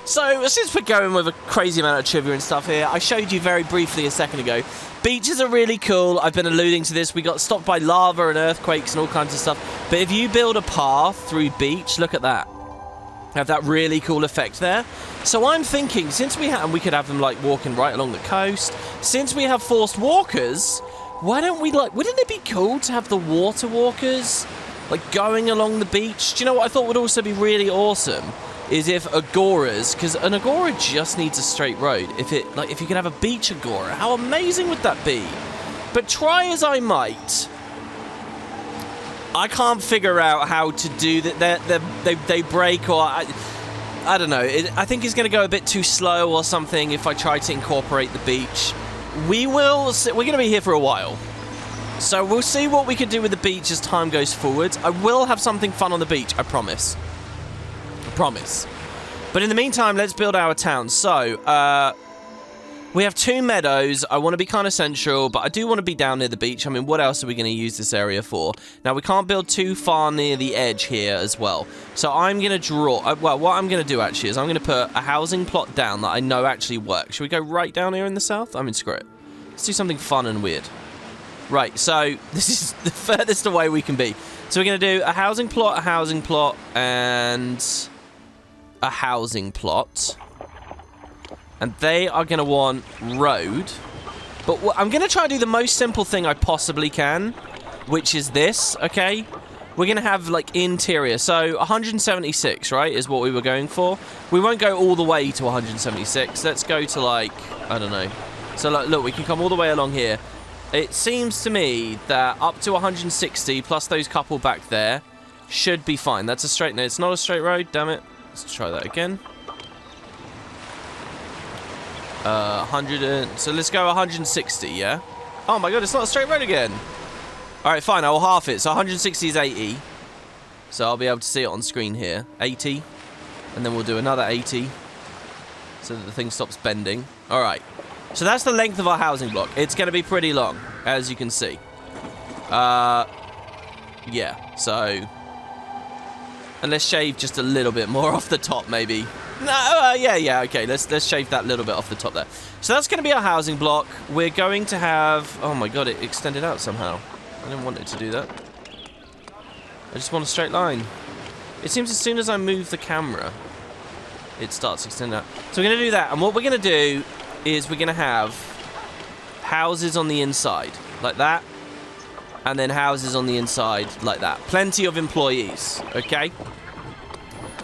So since we're going with a crazy amount of trivia and stuff here, I showed you very briefly a second ago. Beaches are really cool. I've been alluding to this. We got stopped by lava and earthquakes and all kinds of stuff. But if you build a path through beach, look at that. Have that really cool effect there. So I'm thinking, since we have, and we could have them like walking right along the coast. Since we have forced walkers, why don't we wouldn't it be cool to have the water walkers like going along the beach? Do you know what I thought would also be really awesome? Is if agoras, because an agora just needs a straight road. If you could have a beach agora, how amazing would that be? But try as I might, I can't figure out how to do that. They break, or I don't know. I think it's going to go a bit too slow or something if I try to incorporate the beach. We're going to be here for a while, so we'll see what we can do with the beach as time goes forward. I will have something fun on the beach, I promise. Promise. But in the meantime, let's build our town. So, we have 2 meadows. I want to be kind of central, but I do want to be down near the beach. I mean, what else are we going to use this area for? Now, we can't build too far near the edge here as well. So I'm going to draw... well, what I'm going to do, actually, is I'm going to put a housing plot down that I know actually works. Should we go right down here in the south? I mean, screw it. Let's do something fun and weird. Right, so this is the furthest away we can be. So we're going to do a housing plot, and... a housing plot, and they are going to want road, but I'm going to try and do the most simple thing I possibly can, which is this. Okay, we're going to have like interior, so 176, right, is what we were going for. We won't go all the way to 176. Let's go to like, I don't know. So like, look, we can come all the way along here. It seems to me that up to 160 plus those couple back there should be fine. That's a straight, no, it's not a straight road, damn it. Let's try that again. 100 so let's go 160, yeah? Oh my god, it's not a straight road again. Alright, fine, I will half it. So 160 is 80. So I'll be able to see it on screen here. 80. And then we'll do another 80. So that the thing stops bending. Alright. So that's the length of our housing block. It's going to be pretty long, as you can see. Yeah, so... And let's shave just a little bit more off the top, maybe. No, yeah, okay. Let's shave that little bit off the top there. So that's going to be our housing block. We're going to have... Oh my god, it extended out somehow. I didn't want it to do that. I just want a straight line. It seems as soon as I move the camera, it starts extending out. So we're going to do that. And what we're going to do is we're going to have houses on the inside, like that. And then houses on the inside, like that. Plenty of employees, okay?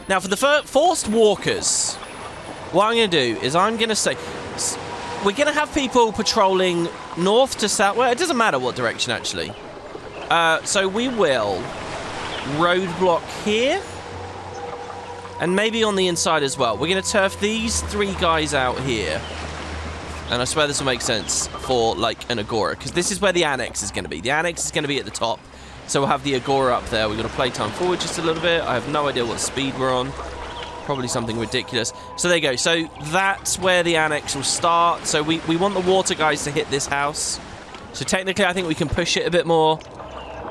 Now, for the forced walkers, what I'm going to do is I'm going to say... We're going to have people patrolling north to south. Well, it doesn't matter what direction, actually. So we will roadblock here. And maybe on the inside as well. We're going to turf these 3 guys out here. And I swear this will make sense for, like, an agora. Because this is where the annex is going to be. The annex is going to be at the top. So we'll have the agora up there. We're going to play time forward just a little bit. I have no idea what speed we're on. Probably something ridiculous. So there you go. So that's where the annex will start. So we want the water guys to hit this house. So technically, I think we can push it a bit more.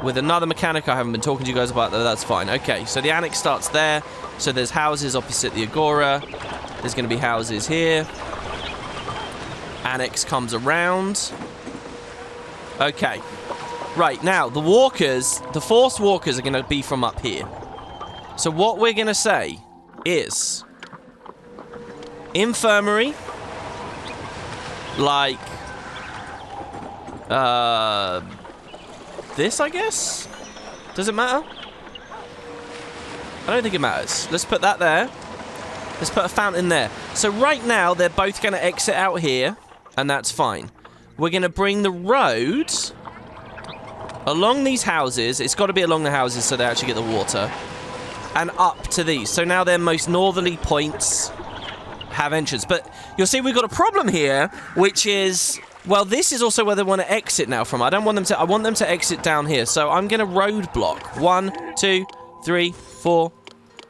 With another mechanic I haven't been talking to you guys about, though, that's fine. Okay, so the annex starts there. So there's houses opposite the agora. There's going to be houses here. Annex comes around. Okay. Right, now, the walkers, the forced walkers are going to be from up here. So what we're going to say is... Infirmary. Like... This, I guess? Does it matter? I don't think it matters. Let's put that there. Let's put a fountain there. So right now, they're both going to exit out here. And that's fine. We're going to bring the road along these houses. It's got to be along the houses so they actually get the water. And up to these. So now their most northerly points have entrance. But you'll see we've got a problem here, which is... Well, this is also where they want to exit now from. I don't want them to... I want them to exit down here. So I'm going to roadblock. 1, 2, 3, 4...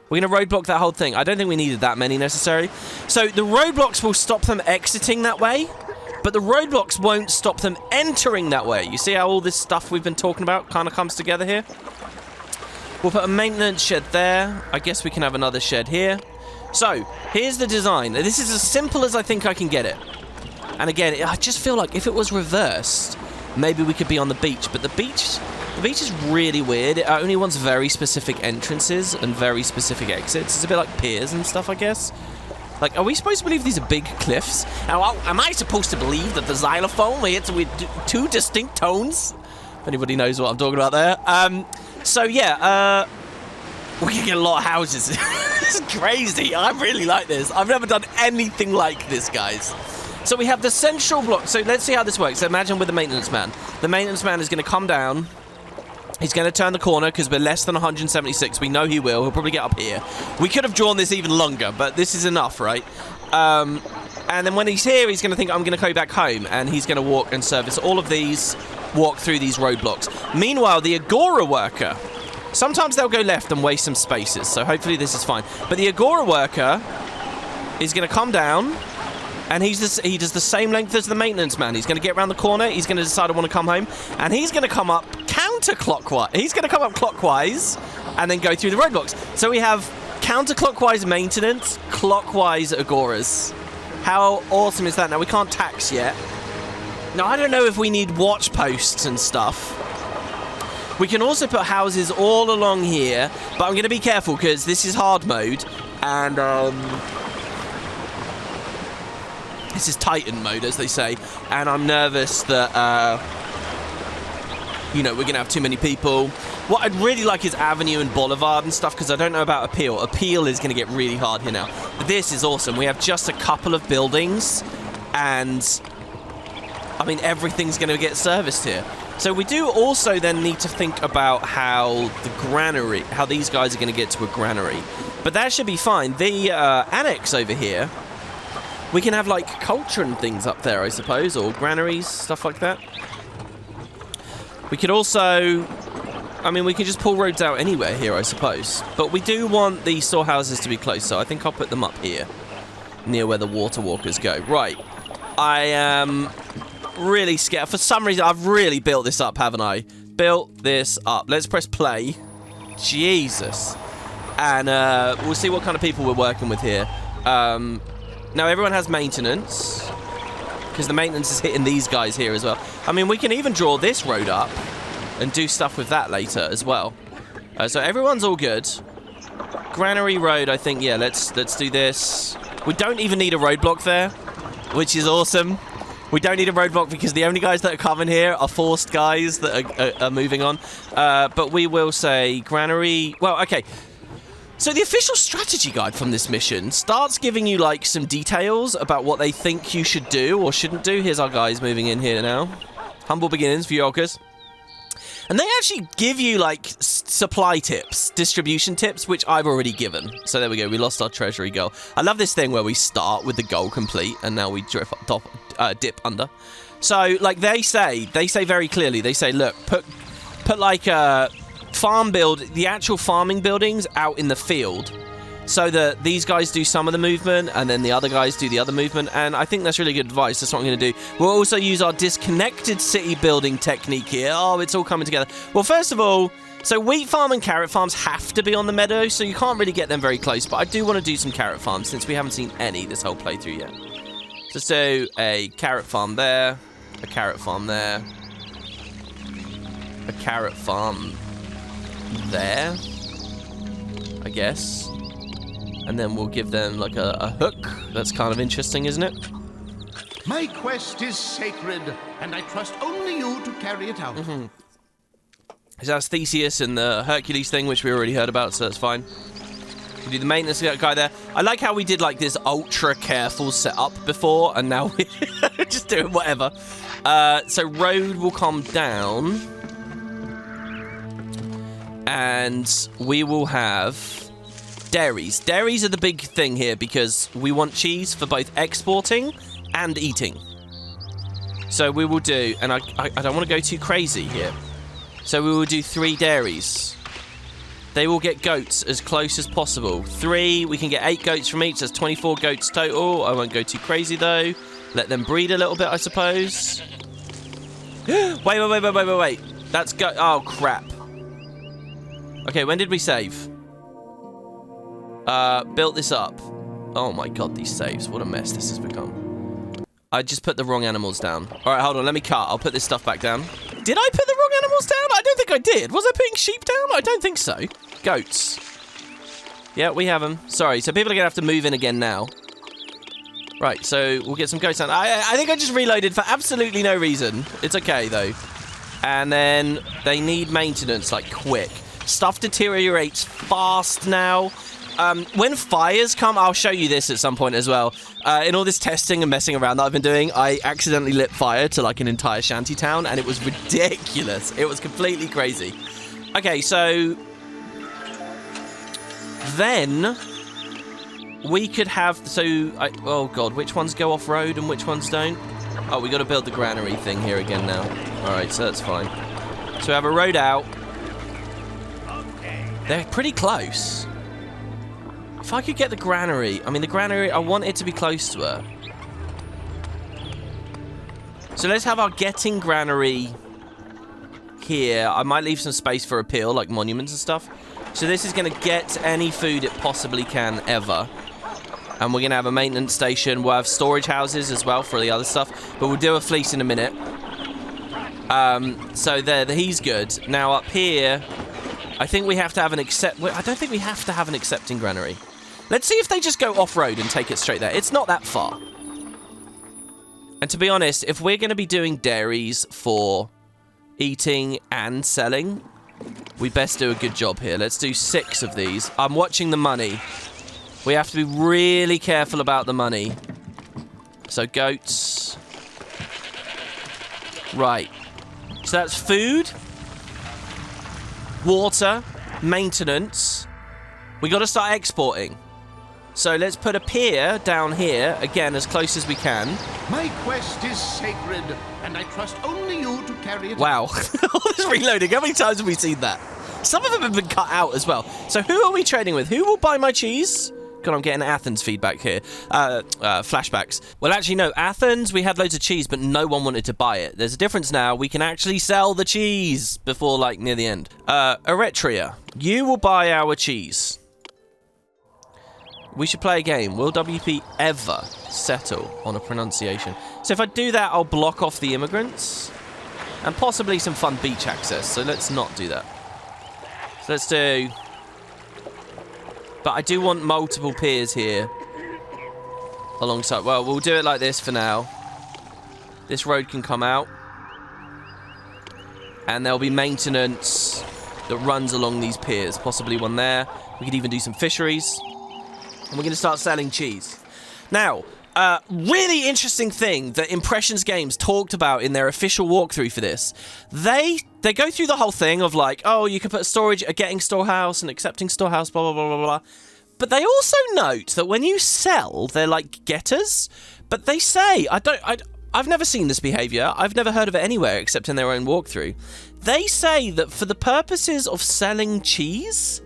We're going to roadblock that whole thing. I don't think we needed that many necessarily. So the roadblocks will stop them exiting that way. But the roadblocks won't stop them entering that way. You see how all this stuff we've been talking about kind of comes together here? We'll put a maintenance shed there. I guess we can have another shed here. So, here's the design. This is as simple as I think I can get it. And again, I just feel like if it was reversed, maybe we could be on the beach. But the beach is really weird. It only wants very specific entrances and very specific exits. It's a bit like piers and stuff, I guess. Like, are we supposed to believe these are big cliffs? Now, am I supposed to believe that the xylophone hits with 2 distinct tones? If anybody knows what I'm talking about there. So, yeah, we can get a lot of houses. It's crazy. I really like this. I've never done anything like this, guys. So we have the central block. So let's see how this works. So imagine with the maintenance man. The maintenance man is going to come down. He's going to turn the corner because we're less than 176. We know he will. He'll probably get up here. We could have drawn this even longer, but this is enough, right? And then when he's here, he's going to think, I'm going to go back home. And he's going to walk and service all of these, walk through these roadblocks. Meanwhile, the Agora worker, sometimes they'll go left and waste some spaces. So hopefully this is fine. But the Agora worker is going to come down. And he does the same length as the maintenance man. He's going to get around the corner. He's going to decide I want to come home. And he's going to come up counterclockwise. He's going to come up clockwise and then go through the roadblocks. So we have counterclockwise maintenance, clockwise agoras. How awesome is that? Now, we can't tax yet. Now, I don't know if we need watch posts and stuff. We can also put houses all along here. But I'm going to be careful because this is hard mode. And, this is Titan mode, as they say, and I'm nervous that, you know, we're going to have too many people. What I'd really like is Avenue and Boulevard and stuff, because I don't know about Appeal. Appeal is going to get really hard here now. But this is awesome. We have just a couple of buildings, and, I mean, everything's going to get serviced here. So we do also then need to think about how the granary, how these guys are going to get to a granary. But that should be fine. The annex over here... We can have, like, culture and things up there, I suppose, or granaries, stuff like that. We could also... I mean, we could just pull roads out anywhere here, I suppose. But we do want the storehouses to be close, so I think I'll put them up here, near where the water walkers go. Right. I am really scared. For some reason, I've really built this up, haven't I? built this up. Let's press play. Jesus. And we'll see what kind of people we're working with here. Now, everyone has maintenance, because the maintenance is hitting these guys here as well. I mean, we can even draw this road up and do stuff with that later as well. So everyone's all good. Granary Road, I think, yeah, let's do this. We don't even need a roadblock there, which is awesome. We don't need a roadblock because the only guys that are coming here are forced guys that are moving on. But we will say Granary... Well, okay. So the official strategy guide from this mission starts giving you, like, some details about what they think you should do or shouldn't do. Here's our guys moving in here now. Humble beginnings for Iolcus. And they actually give you, like, supply tips, distribution tips, which I've already given. So there we go. We lost our treasury goal. I love this thing where we start with the goal complete, and now we dip under. So, like, they say very clearly, they say, look, put like, the actual farming buildings out in the field so that these guys do some of the movement and then the other guys do the other movement, and I think that's really good advice. That's what I'm going to do. We'll also use our disconnected city building technique here. Oh, it's all coming together. Well, first of all, so wheat farm and carrot farms have to be on the meadow, so you can't really get them very close, but I do want to do some carrot farms since we haven't seen any this whole playthrough yet. So a carrot farm there, a carrot farm there, a carrot farm there, I guess. And then we'll give them like a hook. That's kind of interesting, isn't it? My quest is sacred, and I trust only you to carry it out. So that's Theseus and the Hercules thing, which we already heard about, so that's fine. We do the maintenance guy there. I like how we did like this ultra careful setup before, and now we're just doing whatever. So road will come down. And we will have dairies. Dairies are the big thing here because we want cheese for both exporting and eating. So we will do, and I don't want to go too crazy here. So we will do 3 dairies. They will get goats as close as possible. 3, we can get 8 goats from each. That's 24 goats total. I won't go too crazy though. Let them breed a little bit, I suppose. Wait. That's oh crap. Okay, when did we save? Built this up. Oh my god, these saves. What a mess this has become. I just put the wrong animals down. Alright, hold on, let me cut. I'll put this stuff back down. Did I put the wrong animals down? I don't think I did. Was I putting sheep down? I don't think so. Goats. Yeah, we have them. Sorry, so people are going to have to move in again now. Right, so we'll get some goats down. I think I just reloaded for absolutely no reason. It's okay, though. And then they need maintenance, like, quick. Stuff deteriorates fast now. When fires come, I'll show you this at some point as well. In all this testing and messing around that I've been doing, I accidentally lit fire to like an entire shanty town, and it was ridiculous. It was completely crazy. Okay, so then we could have, oh god, which ones go off-road and which ones don't? Oh, we got to build the granary thing here again now. All right, so that's fine. So we have a road out. They're pretty close. If I could get the granary, I mean the granary, I want it to be close to her. So let's have our getting granary here. I might leave some space for appeal, like monuments and stuff. So this is going to get any food it possibly can ever. And we're going to have a maintenance station. We'll have storage houses as well for the other stuff. But we'll do a fleece in a minute. So there, he's good. Now up here, I think we have to have an I don't think we have to have an accepting granary. Let's see if they just go off-road and take it straight there. It's not that far. And to be honest, if we're going to be doing dairies for eating and selling, we best do a good job here. Let's do 6 of these. I'm watching the money. We have to be really careful about the money. So goats. Right. So that's food, water, maintenance. We got to start exporting. So let's put a pier down here, again, as close as we can. My quest is sacred, and I trust only you to carry it. Wow. All this reloading. How many times have we seen that? Some of them have been cut out as well. So who are we trading with? Who will buy my cheese? God, I'm getting Athens feedback here. Flashbacks. Well, actually, no. Athens, we had loads of cheese, but no one wanted to buy it. There's a difference now. We can actually sell the cheese before, like, near the end. Eretria, you will buy our cheese. We should play a game. Will WP ever settle on a pronunciation? So if I do that, I'll block off the immigrants. And possibly some fun beach access. So let's not do that. So let's do... But I do want multiple piers here. Alongside... Well, we'll do it like this for now. This road can come out. And there'll be maintenance that runs along these piers. Possibly one there. We could even do some fisheries. And we're going to start selling cheese. Now, really interesting thing that Impressions Games talked about in their official walkthrough for this. They go through the whole thing of like, oh, you can put a getting storehouse and accepting storehouse, blah, blah, blah, blah, blah. But they also note that when you sell, they're like getters. But they say, I've never seen this behavior. I've never heard of it anywhere except in their own walkthrough. They say that for the purposes of selling cheese,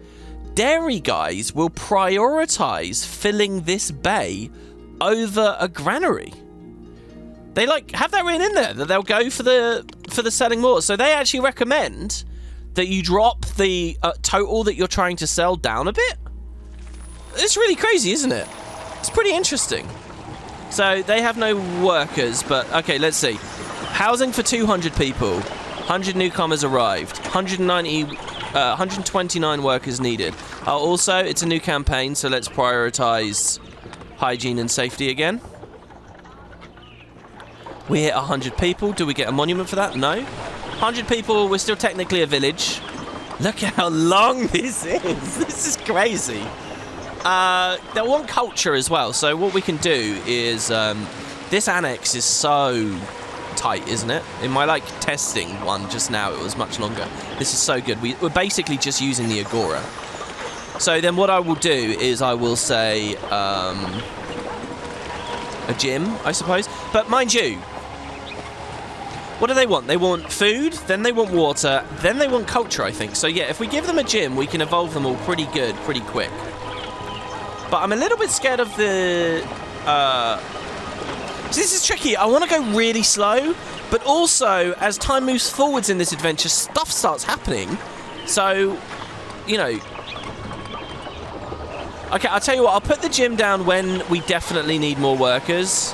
dairy guys will prioritize filling this bay over a granary. They like have that written in there that they'll go for the selling more. So they actually recommend that you drop the total that you're trying to sell down a bit. It's really crazy, isn't it? It's pretty interesting. So they have no workers, but okay, let's see. Housing for 200 people. 100 newcomers arrived. 129 workers needed. Also, it's a new campaign, so let's prioritize hygiene and safety again. We hit 100 people. Do we get a monument for that? No. 100 people, we're still technically a village. Look at how long this is. This is crazy. They'll want culture as well. So what we can do is... this annex is so tight, isn't it? In my, like, testing one just now, it was much longer. This is so good. We're basically just using the Agora. So then what I will do is I will say a gym, I suppose. But mind you, what do they want? They want food, then they want water, then they want culture, I think. So yeah, if we give them a gym, we can evolve them all pretty good, pretty quick. But I'm a little bit scared of the... So this is tricky. I want to go really slow, but also, as time moves forwards in this adventure, stuff starts happening. So, you know... Okay, I'll tell you what, I'll put the gym down when we definitely need more workers.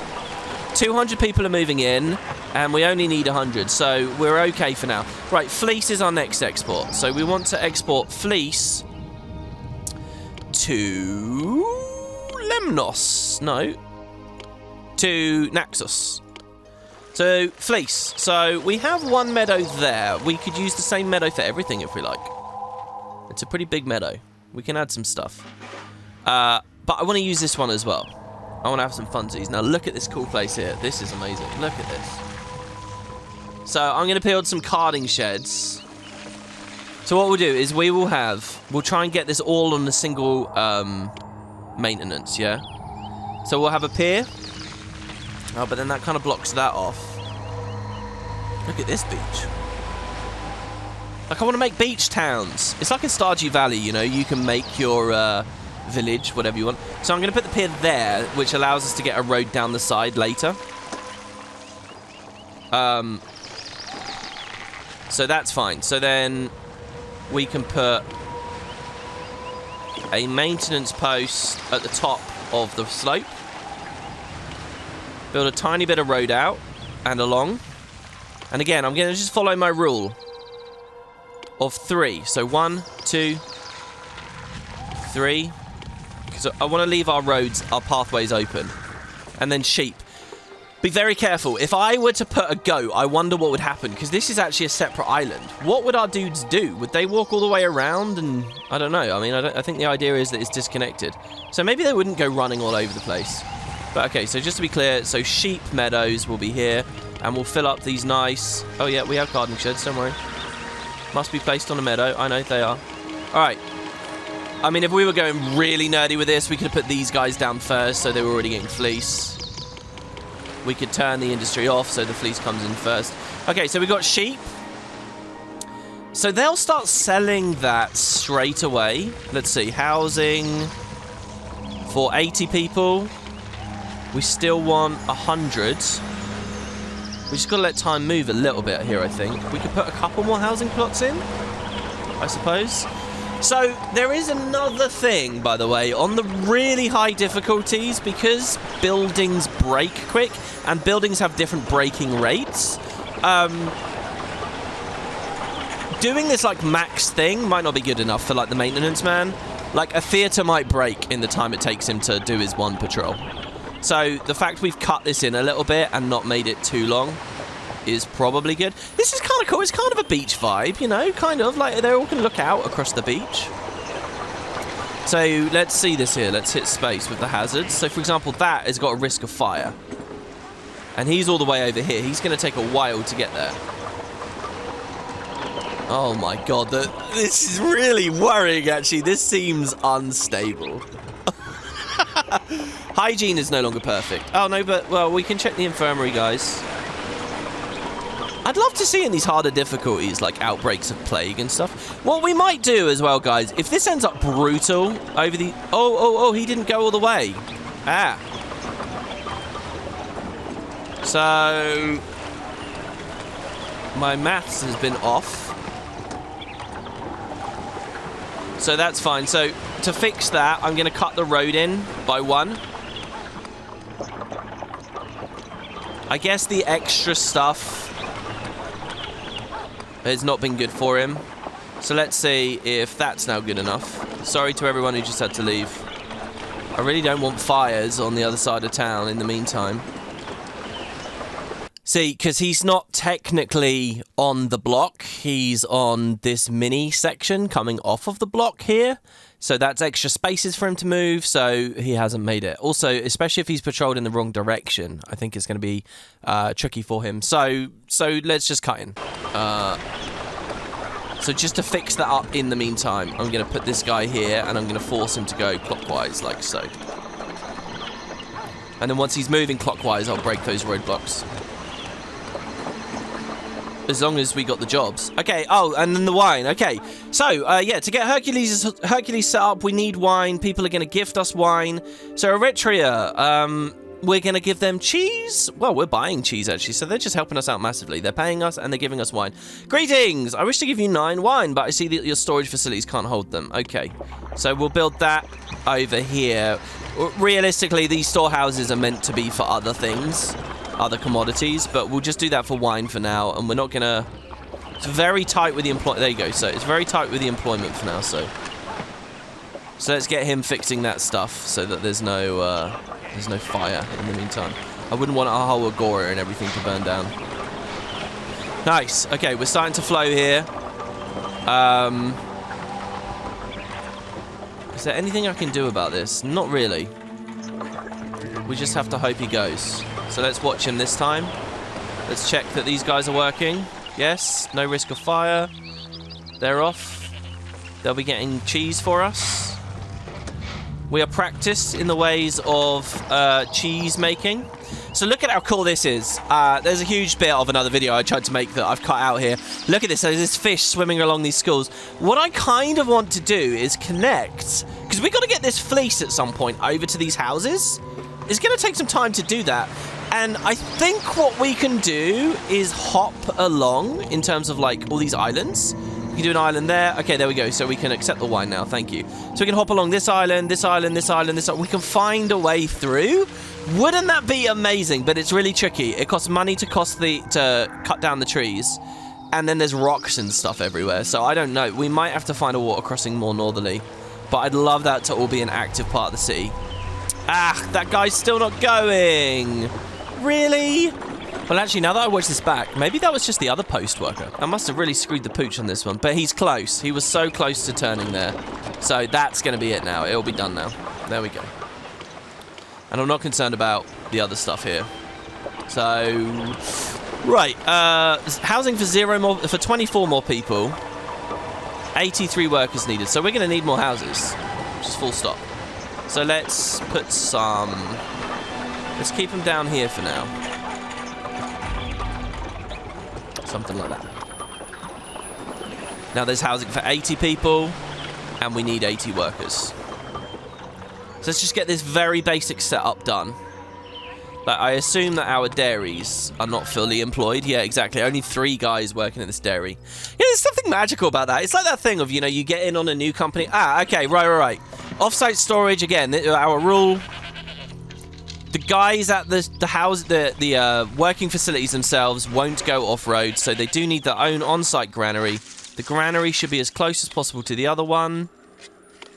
200 people are moving in, and we only need 100, so we're okay for now. Right, fleece is our next export. So we want to export fleece to Lemnos. No. To Naxos. So, fleece. So, we have one meadow there. We could use the same meadow for everything if we like. It's a pretty big meadow. We can add some stuff. But I want to use this one as well. I want to have some funsies. Now, look at this cool place here. This is amazing. Look at this. So, I'm going to build some carding sheds. So, what we'll do is we'll try and get this all on a single maintenance, yeah? So, we'll have a pier. Oh, but then that kind of blocks that off. Look at this beach. Like, I want to make beach towns. It's like in Stardew Valley, you know, you can make your village, whatever you want. So I'm going to put the pier there, which allows us to get a road down the side later. So that's fine. So then we can put a maintenance post at the top of the slope. Build a tiny bit of road out and along. And again, I'm going to just follow my rule of 3. So 1, 2, 3. Because I want to leave our roads, our pathways open. And then sheep. Be very careful. If I were to put a goat, I wonder what would happen. Because this is actually a separate island. What would our dudes do? Would they walk all the way around? And I don't know. I mean, I think the idea is that it's disconnected. So maybe they wouldn't go running all over the place. But okay, so just to be clear, so sheep meadows will be here, and we'll fill up these nice... Oh yeah, we have gardening sheds, don't worry. Must be placed on a meadow. I know they are. Alright. I mean, if we were going really nerdy with this, we could have put these guys down first, so they were already getting fleece. We could turn the industry off, so the fleece comes in first. Okay, so we got sheep. So they'll start selling that straight away. Let's see, housing... For 80 people, we still want 100. We just got to let time move a little bit here, I think. We could put a couple more housing plots in, I suppose. So, there is another thing, by the way, on the really high difficulties, because buildings break quick, and buildings have different breaking rates. Doing this, like, max thing might not be good enough for, like, the maintenance man. Like, a theatre might break in the time it takes him to do his one patrol. So, the fact we've cut this in a little bit and not made it too long is probably good. This is kind of cool. It's kind of a beach vibe, you know, kind of like they all can look out across the beach. So, let's see this here. Let's hit space with the hazards. So, for example, that has got a risk of fire. And he's all the way over here. He's going to take a while to get there. Oh my god, this is really worrying, actually. This seems unstable. Hygiene is no longer perfect. Oh, no, but, well, we can check the infirmary, guys. I'd love to see in these harder difficulties, like outbreaks of plague and stuff. What we might do as well, guys, if this ends up brutal over the... Oh, he didn't go all the way. Ah. So... my maths has been off. So that's fine. So, to fix that, I'm going to cut the road in by 1. I guess the extra stuff has not been good for him. So let's see if that's now good enough. Sorry to everyone who just had to leave. I really don't want fires on the other side of town in the meantime. See, because he's not technically on the block. He's on this mini section coming off of the block here. So that's extra spaces for him to move, so he hasn't made it. Also, especially if he's patrolled in the wrong direction, I think it's going to be tricky for him. So let's just cut in. So just to fix that up in the meantime, I'm going to put this guy here, and I'm going to force him to go clockwise, like so. And then once he's moving clockwise, I'll break those roadblocks. As long as we got the jobs. Okay, oh, and then the wine. Okay, so, yeah, to get Hercules set up, we need wine. People are going to gift us wine. So, Eritrea, we're going to give them cheese. Well, we're buying cheese, actually, so they're just helping us out massively. They're paying us, and they're giving us wine. Greetings! I wish to give you 9 wine, but I see that your storage facilities can't hold them. Okay, so we'll build that over here. Realistically, these storehouses are meant to be for other things. Other commodities, but we'll just do that for wine for now, and we're not gonna... It's very tight with the there you go. So it's very tight with the employment for now, so let's get him fixing that stuff so that there's no fire in the meantime. I wouldn't want our whole agora and everything to burn down. Nice. Okay, we're starting to flow here. Is there anything I can do about this? Not really. We just have to hope he goes. So let's watch him this time. Let's check that these guys are working. Yes, no risk of fire. They're off. They'll be getting cheese for us. We are practiced in the ways of cheese making. So look at how cool this is. There's a huge bit of another video I tried to make that I've cut out here. Look at this. There's this fish swimming along these schools. What I kind of want to do is connect, because we've got to get this fleece at some point over to these houses. It's going to take some time to do that. And I think what we can do is hop along in terms of, like, all these islands. We can do an island there. Okay, there we go. So we can accept the wine now. Thank you. So we can hop along this island, this island, this island, this island. We can find a way through. Wouldn't that be amazing? But it's really tricky. It costs money to cut down the trees. And then there's rocks and stuff everywhere. So I don't know. We might have to find a water crossing more northerly. But I'd love that to all be an active part of the city. Ah, that guy's still not going. Really? Well, actually, now that I watch this back, maybe that was just the other post worker. I must have really screwed the pooch on this one. But he's close. He was so close to turning there. So that's going to be it now. It'll be done now. There we go. And I'm not concerned about the other stuff here. So, right. Housing for 24 more people. 83 workers needed. So we're going to need more houses. Just full stop. So let's put some... Let's keep them down here for now. Something like that. Now there's housing for 80 people, and we need 80 workers. So let's just get this very basic setup done. Like, I assume that our dairies are not fully employed. Yeah, exactly. Only 3 guys working at this dairy. Yeah, there's something magical about that. It's like that thing of, you know, you get in on a new company. Ah, okay, right. Off-site storage, again, our rule. The guys at the working facilities themselves won't go off-road, so they do need their own on-site granary. The granary should be as close as possible to the other one,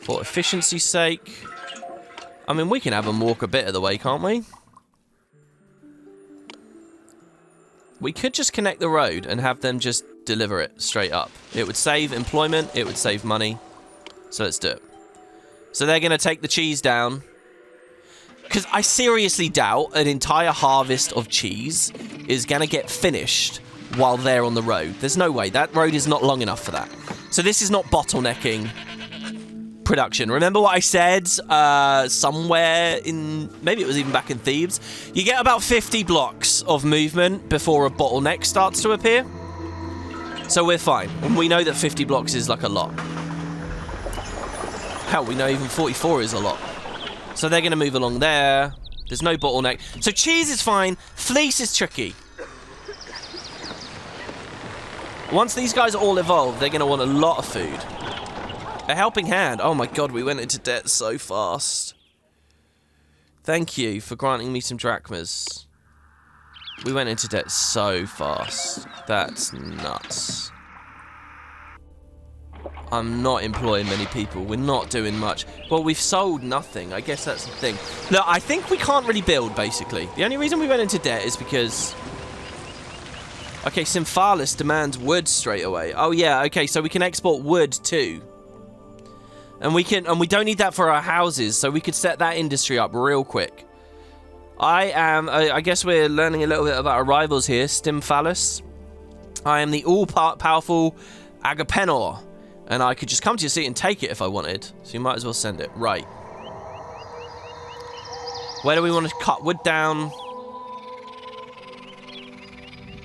for efficiency's sake. I mean, we can have them walk a bit of the way, can't we? We could just connect the road and have them just deliver it straight up. It would save employment, it would save money. So let's do it. So they're going to take the cheese down. Because I seriously doubt an entire harvest of cheese is going to get finished while they're on the road. There's no way. That road is not long enough for that. So this is not bottlenecking production. Remember what I said somewhere in... Maybe it was even back in Thebes. You get about 50 blocks of movement before a bottleneck starts to appear. So we're fine. And we know that 50 blocks is like a lot. Hell, we know even 44 is a lot. So they're going to move along there. There's no bottleneck. So cheese is fine. Fleece is tricky. Once these guys are all evolved, they're going to want a lot of food. A helping hand. Oh my god, we went into debt so fast. Thank you for granting me some drachmas. We went into debt so fast. That's nuts. I'm not employing many people. We're not doing much. Well, we've sold nothing. I guess that's the thing. Look, I think we can't really build, basically. The only reason we went into debt is because... Okay, Symphalis demands wood straight away. Oh yeah, okay, so we can export wood too. And we don't need that for our houses, so we could set that industry up real quick. I guess we're learning a little bit about our rivals here, Stymphalis. I am the all-powerful Agapenor, and I could just come to your seat and take it if I wanted, so you might as well send it. Right. Where do we want to cut wood down?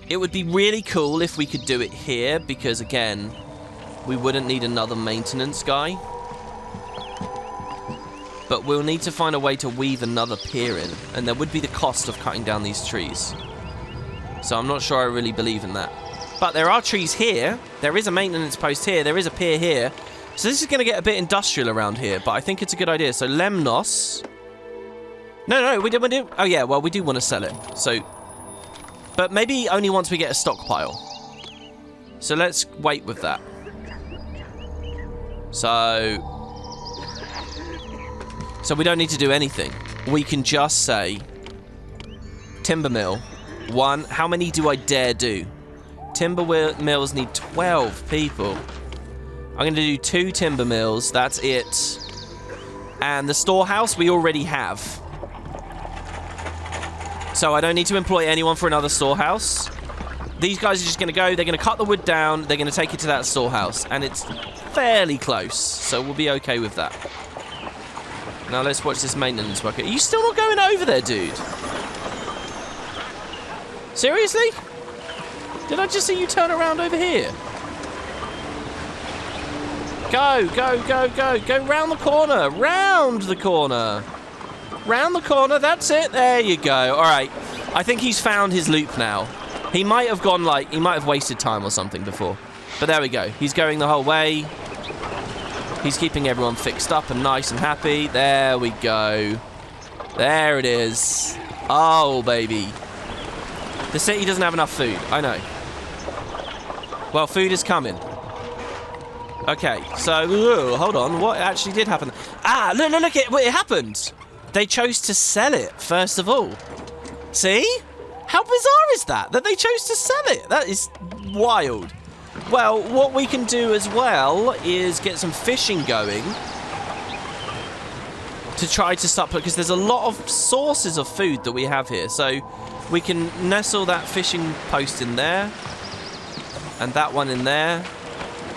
It would be really cool if we could do it here, because, again, we wouldn't need another maintenance guy. But we'll need to find a way to weave another pier in, and there would be the cost of cutting down these trees. So I'm not sure I really believe in that. But there are trees here. There is a maintenance post here. There is a pier here. So this is going to get a bit industrial around here, but I think it's a good idea. So Lemnos. No, we do. Oh yeah, well, we do want to sell it. So, but maybe only once we get a stockpile. So let's wait with that. So we don't need to do anything. We can just say, timber mill, 1. How many do I dare do? Timber mills need 12 people. I'm going to do 2 timber mills. That's it. And the storehouse we already have. So I don't need to employ anyone for another storehouse. These guys are just going to go. They're going to cut the wood down. They're going to take it to that storehouse. And it's fairly close. So we'll be okay with that. Now let's watch this maintenance worker. Are you still not going over there, dude? Seriously? Did I just see you turn around over here? Go. Go round the corner. Round the corner. Round the corner. That's it. There you go. All right. I think he's found his loop now. He might have gone he might have wasted time or something before. But there we go. He's going the whole way. He's keeping everyone fixed up and nice and happy. There we go. There it is. Oh, baby. The city doesn't have enough food. I know. Well, food is coming. Okay, so, hold on. What actually did happen? Ah, look, it happened. They chose to sell it, first of all. See? How bizarre is that they chose to sell it? That is wild. Well, what we can do as well is get some fishing going to try to supplement, because there's a lot of sources of food that we have here. So we can nestle that fishing post in there and that one in there.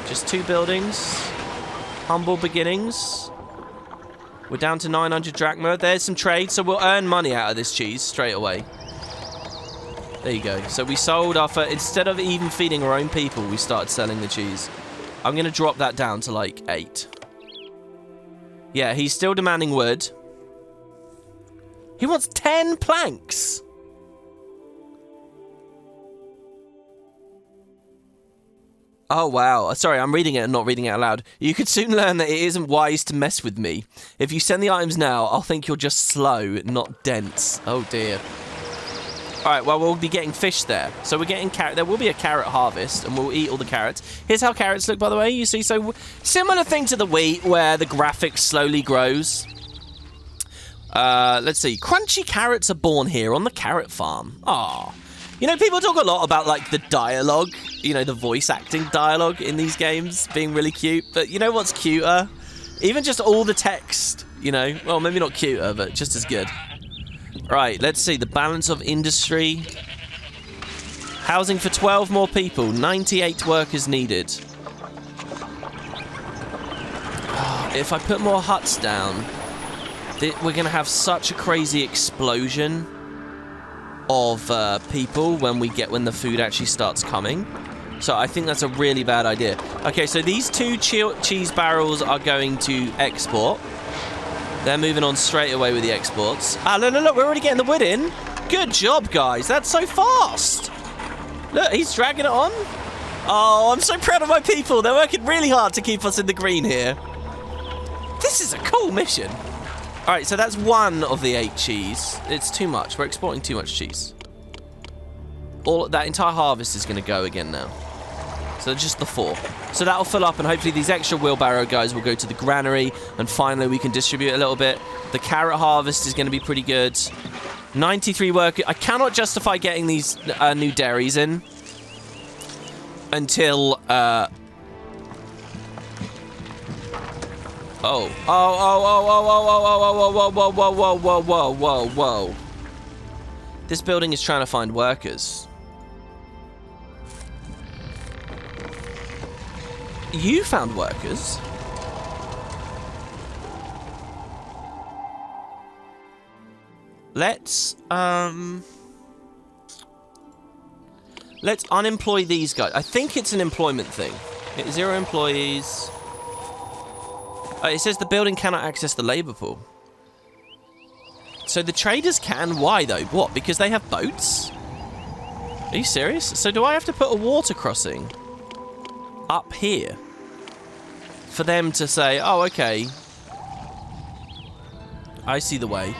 Just 2 buildings. Humble beginnings. We're down to 900 drachma. There's some trade, so we'll earn money out of this cheese straight away. There you go. So we sold our instead of even feeding our own people, we started selling the cheese. I'm going to drop that down to like 8. Yeah, he's still demanding wood. He wants 10 planks. Oh, wow. Sorry, I'm reading it and not reading it out loud. You could soon learn that it isn't wise to mess with me. If you send the items now, I'll think you're just slow, not dense. Oh, dear. All right, well, we'll be getting fish there. So we're getting carrot. There will be a carrot harvest, and we'll eat all the carrots. Here's how carrots look, by the way. You see, so similar thing to the wheat, where the graphic slowly grows. Let's see. Crunchy carrots are born here on the carrot farm. Aww. You know, people talk a lot about, like, the dialogue, you know, the voice acting dialogue in these games being really cute. But you know what's cuter? Even just all the text, you know. Well, maybe not cuter, but just as good. Right, let's see. The balance of industry. Housing for 12 more people. 98 workers needed. If I put more huts down, we're going to have such a crazy explosion of people when the food actually starts coming. So I think that's a really bad idea. Okay, so these 2 cheese barrels are going to export. They're moving on straight away with the exports. Ah, look, we're already getting the wood in. Good job, guys. That's so fast. Look, he's dragging it on. Oh, I'm so proud of my people. They're working really hard to keep us in the green here. This is a cool mission. All right, so that's 1 of the 8 cheese. It's too much. We're exporting too much cheese. That entire harvest is going to go again now. So just the 4. So that'll fill up, and hopefully these extra wheelbarrow guys will go to the granary, and finally we can distribute a little bit. The carrot harvest is going to be pretty good. 93 workers. I cannot justify getting these new dairies in until... Whoa. This building is trying to find workers. You found workers? Let's unemploy these guys. I think it's an employment thing. 0 employees. It says the building cannot access the labor pool. So the traders can. Why, though? What? Because they have boats? Are you serious? So do I have to put a water crossing up here for them to say, oh, okay, I see the way?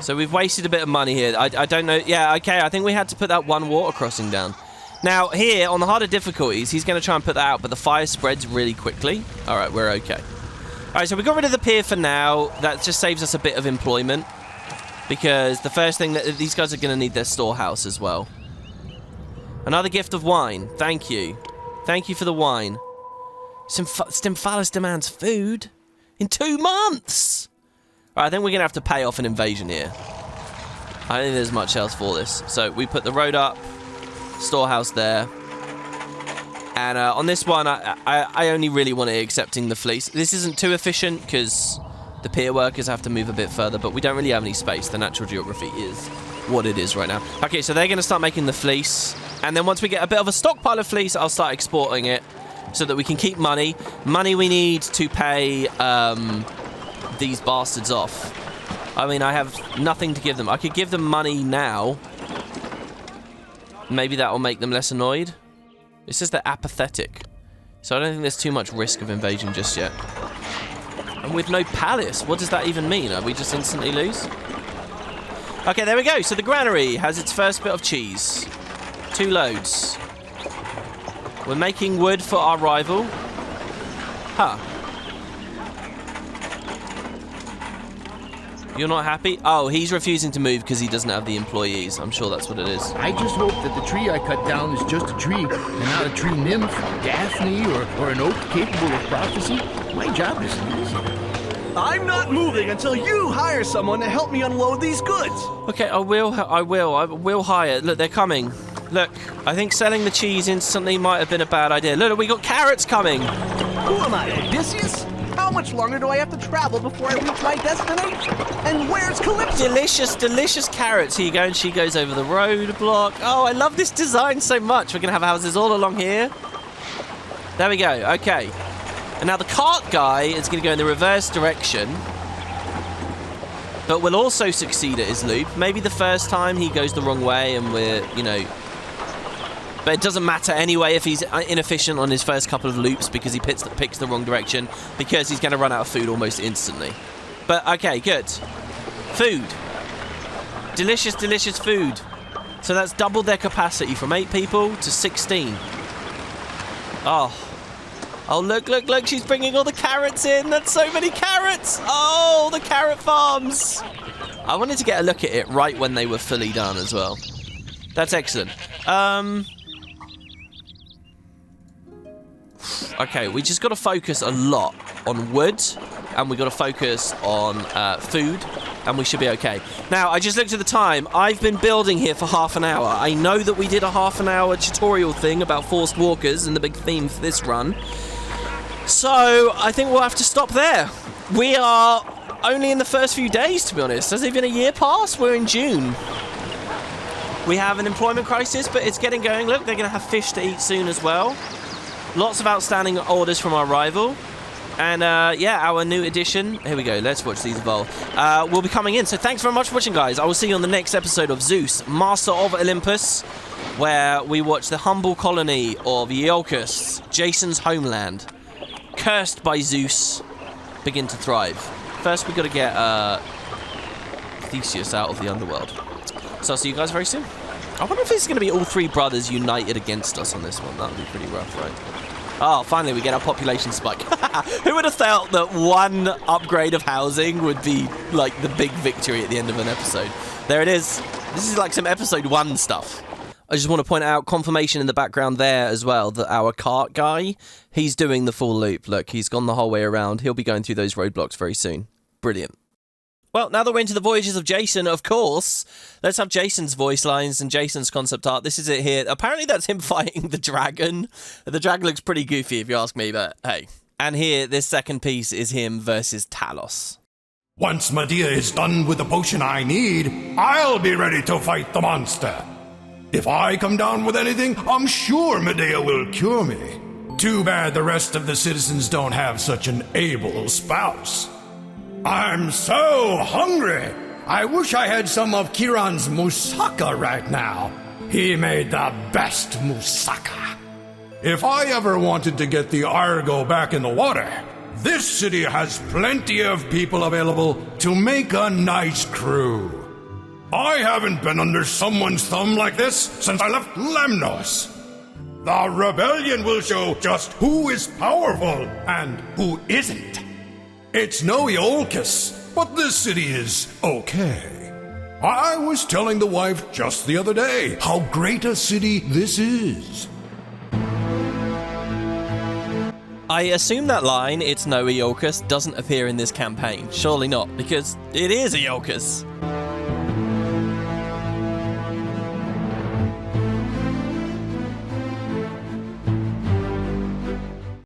So we've wasted a bit of money here. I don't know. Yeah, okay, I think we had to put that 1 water crossing down. Now, here, on the harder difficulties, he's going to try and put that out, but the fire spreads really quickly. All right, we're okay. All right, so we got rid of the pier for now. That just saves us a bit of employment, because the first thing that these guys are going to need their storehouse as well. Another gift of wine. Thank you. Thank you for the wine. Stymphalis demands food in 2 months. All right, I think we're going to have to pay off an invasion here. I don't think there's much else for this. So we put the road up. Storehouse there, and on this one I only really want it accepting the fleece. This isn't too efficient because the pier workers have to move a bit further, but we don't really have any space. The natural geography is what it is right now. Okay, so they're going to start making the fleece, and then once we get a bit of a stockpile of fleece, I'll start exporting it so that we can keep money we need to pay these bastards off. I mean, I have nothing to give them. I could give them money now. Maybe that will make them less annoyed. It says they're apathetic. So I don't think there's too much risk of invasion just yet. And with no palace, what does that even mean? Are we just instantly lose? Okay, there we go. So the granary has its first bit of cheese. 2 loads. We're making wood for our rival. Huh. You're not happy? Oh, he's refusing to move because he doesn't have the employees. I'm sure that's what it is. I just hope that the tree I cut down is just a tree, and not a tree nymph, Daphne, or an oak capable of prophecy. My job isn't easy. I'm not moving until you hire someone to help me unload these goods. Okay, I will hire. Look, they're coming. Look, I think selling the cheese instantly might have been a bad idea. Look, we got carrots coming. Who am I, Odysseus? How much longer do I have to travel before I reach my destination? And where's Calypso? Delicious carrots. Here you go, and she goes over the roadblock. Oh, I love this design so much. We're going to have houses all along here. There we go. Okay. And now the cart guy is going to go in the reverse direction. but will also succeed at his loop. Maybe the first time he goes the wrong way and we're, you know... But it doesn't matter anyway if he's inefficient on his first couple of loops because he picks the wrong direction, because he's going to run out of food almost instantly. But, okay, good. Food. Delicious, delicious food. So that's doubled their capacity from 8 people to 16. Oh. Oh, look, look, look. She's bringing all the carrots in. That's so many carrots. Oh, the carrot farms. I wanted to get a look at it right when they were fully done as well. That's excellent. Okay, we just got to focus a lot on wood, and we got to focus on food, and we should be okay. Now, I just looked at the time. I've been building here for half an hour. I know that we did a half-an-hour tutorial thing about forced walkers and the big theme for this run. So, I think we'll have to stop there. We are only in the first few days, to be honest. Has it been a year past? We're in June. We have an employment crisis, but it's getting going. Look, they're going to have fish to eat soon as well. Lots of outstanding orders from our rival. And, yeah, our new edition, here we go, let's watch these evolve, will be coming in. So thanks very much for watching, guys. I will see you on the next episode of Zeus, Master of Olympus, where we watch the humble colony of Iolcus, Jason's homeland, cursed by Zeus, begin to thrive. First, we've got to get Theseus out of the underworld. So I'll see you guys very soon. I wonder if it's going to be all 3 brothers united against us on this one. That would be pretty rough, right? Oh, finally we get our population spike. Who would have felt that one upgrade of housing would be like the big victory at the end of an episode? There it is. This is like some episode 1 stuff. I just want to point out confirmation in the background there as well that our cart guy, he's doing the full loop. Look, he's gone the whole way around. He'll be going through those roadblocks very soon. Brilliant. Well, now that we're into the Voyages of Jason, of course, let's have Jason's voice lines and Jason's concept art. This is it here. Apparently that's him fighting the dragon. The dragon looks pretty goofy if you ask me, but hey. And here, this second piece is him versus Talos. Once Medea is done with the potion I need, I'll be ready to fight the monster. If I come down with anything, I'm sure Medea will cure me. Too bad the rest of the citizens don't have such an able spouse. I'm so hungry. I wish I had some of Kiran's moussaka right now. He made the best moussaka. If I ever wanted to get the Argo back in the water, this city has plenty of people available to make a nice crew. I haven't been under someone's thumb like this since I left Lemnos. The rebellion will show just who is powerful and who isn't. It's no Iolcus, but this city is okay. I was telling the wife just the other day how great a city this is. I assume that line, "It's no Iolcus," doesn't appear in this campaign. Surely not, because it is Iolcus.